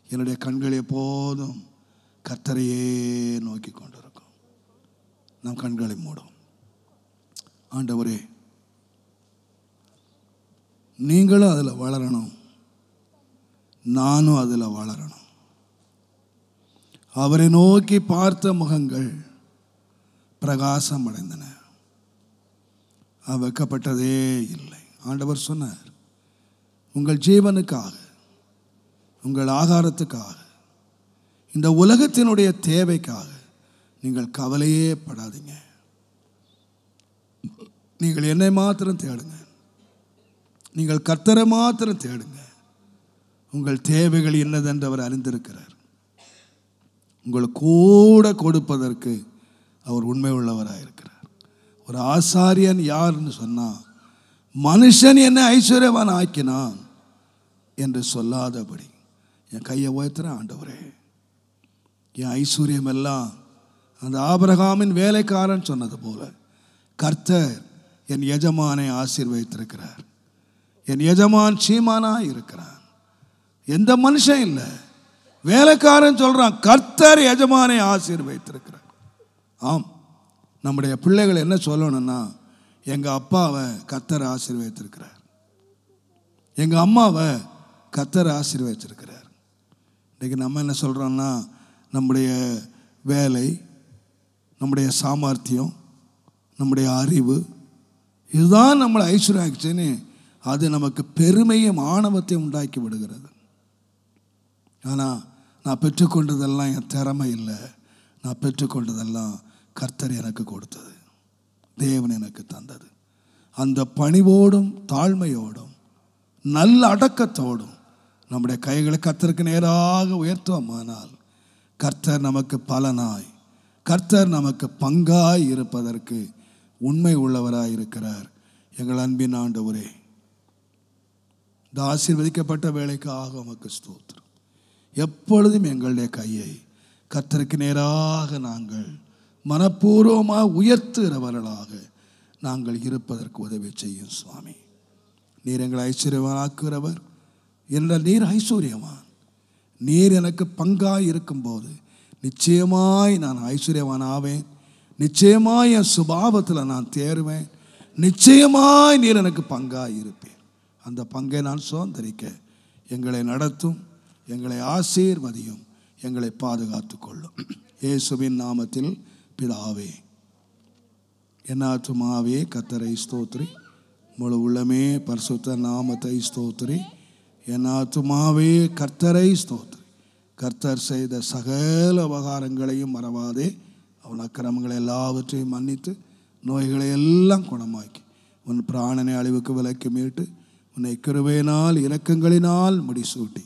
என்னுடைய கண்கள் எப்போதும் கர்த்தரையே நோக்கி கொண்டிருக்கும். நம் கண்களை மூடும். ஆண்டவரே, நீங்களும் அதில் வளரணும், நானும் அதில் வளரணும். அவரை நோக்கி பார்த்த முகங்கள் பிரகாசம் அடைந்தன, வெட்கப்பட்டதே இல்லை. ஆண்டவர் சொன்னார், உங்கள் ஜீவனுக்காக, உங்கள் ஆகாரத்துக்காக, இந்த உலகத்தினுடைய தேவைக்காக நீங்கள் கவலையே படாதீங்க. நீங்கள் என்னை மாத்திரம் தேடுங்க, நீங்கள் கர்த்தரை மாத்திரம் தேடுங்க. உங்கள் தேவைகள் என்னதென்று அவர் அறிந்திருக்கிறார். உங்களுக்கு கூட கொடுப்பதற்கு அவர் உண்மை உள்ளவராக இருக்கிறார். ஒரு ஆசாரியன் யாருன்னு சொன்னால், மனுஷன் என்னை ஐஸ்வர்யவான் ஆக்கினான் என்று சொல்லாதபடி என் கையை உயர்த்துறேன். ஆண்டவரே, என் ஐஸ்வர்யம் எல்லாம் அந்த ஆபிரகாமின் வேலைக்காரன் சொன்னது போல கர்த்தர் என் எஜமானை ஆசீர்வதித்திருக்கிறார். என் எஜமான் சீமானாக இருக்கிறான். எந்த மனுஷன் இல்லை, வேலைக்காரன் சொல்கிறான், கர்த்தர் எஜமானை ஆசீர்வதித்திருக்கிறார். ஆம், நம்முடைய பிள்ளைகள் என்ன சொல்லணும்னா, எங்கள் அப்பாவை கர்த்தர் ஆசீர்வதித்திருக்கிறார், எங்கள் அம்மாவை கர்த்தர் ஆசீர்வதிச்சிருக்கிறார். இன்றைக்கி நம்ம என்ன சொல்கிறோம்னா, நம்முடைய வேலை, நம்முடைய சாமர்த்தியம், நம்முடைய அறிவு, இதுதான் நம்மளை ஐஸ்வர்யாச்சுன்னு அது நமக்கு பெருமையும் ஆணவத்தையும் உண்டாக்கி விடுகிறது. ஆனால் நான் பெற்றுக்கொண்டதெல்லாம் என் திறமை இல்லை, நான் பெற்றுக்கொண்டதெல்லாம் கர்த்தர் எனக்கு கொடுத்தது, தேவன் எனக்கு தந்தது. அந்த பணிவோடும் தாழ்மையோடும் நல்ல அடக்கத்தோடும் நம்முடைய கைகளை கர்த்தருக்கு நேராக உயர்த்துவோமானால் கர்த்தர் நமக்கு பலனாய், கர்த்தர் நமக்கு பங்காய் இருப்பதற்கு உண்மை உள்ளவராய் இருக்கிறார். எங்கள் அன்பின் ஆண்டவரே, இந்த ஆசீர்வதிக்கப்பட்ட வேலைக்காக உமக்கு ஸ்தோத்திரம். எப்பொழுதும் எங்களுடைய கையை கர்த்தருக்கு நேராக நாங்கள் மனப்பூர்வமாக உயர்த்துகிறவர்களாக நாங்கள் இருப்பதற்கு உதவி செய்யும் சுவாமி. நீர் எங்களை ஐஸ்வர்யவானாக்குகிறவர் என்ற நீர் ஐஸ்வர்யவான். நீர் எனக்கு பங்காய் இருக்கும்போது நிச்சயமாய் நான் ஐஸ்வர்யவான் ஆவேன், நிச்சயமாய் என் சுபாவத்தில் நான் தேருவேன், நிச்சயமாய் நீர் எனக்கு பங்காய் இருப்பேன். அந்த பங்கை நான் சுதந்திரிக்க எங்களை நடத்தும், எங்களை ஆசீர்வதியும், எங்களை பாதுகாத்து கொள்ளும். இயேசுவின் நாமத்தில் பிதாவே. என் ஆத்துமாவே கர்த்தரை ஸ்தோத்திரி, முழு உள்ளமே பரிசுத்த நாமத்தை ஸ்தோத்திரி. என் ஆத்துமாவே கர்த்தரை ஸ்தோத்திரி. கர்த்தர் செய்த சகல உபகாரங்களையும் மறவாதே. அவன் அக்கிரமங்களை எல்லாவற்றையும் மன்னித்து நோய்களை எல்லாம் குணமாக்கி உன் பிராணனை அழிவுக்கு விலக்கி மீட்டு உன்னை கிருபையினால் இரக்கங்களினால் முடிசூட்டி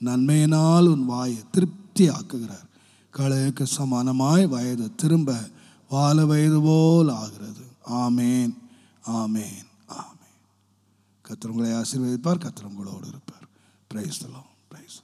நன்மையினால் உன் வாயை திருப்தி ஆக்குகிறார். கழுகுக்கு சமானமாய் வயது திரும்ப வாழ வயது போல் ஆகிறது. ஆமேன், ஆமேன், ஆமேன். கர்த்தர் உங்களை ஆசீர்வதிப்பார். கர்த்தர் உங்களோடு இருப்பார். Praise the Lord. பிரைஸ்.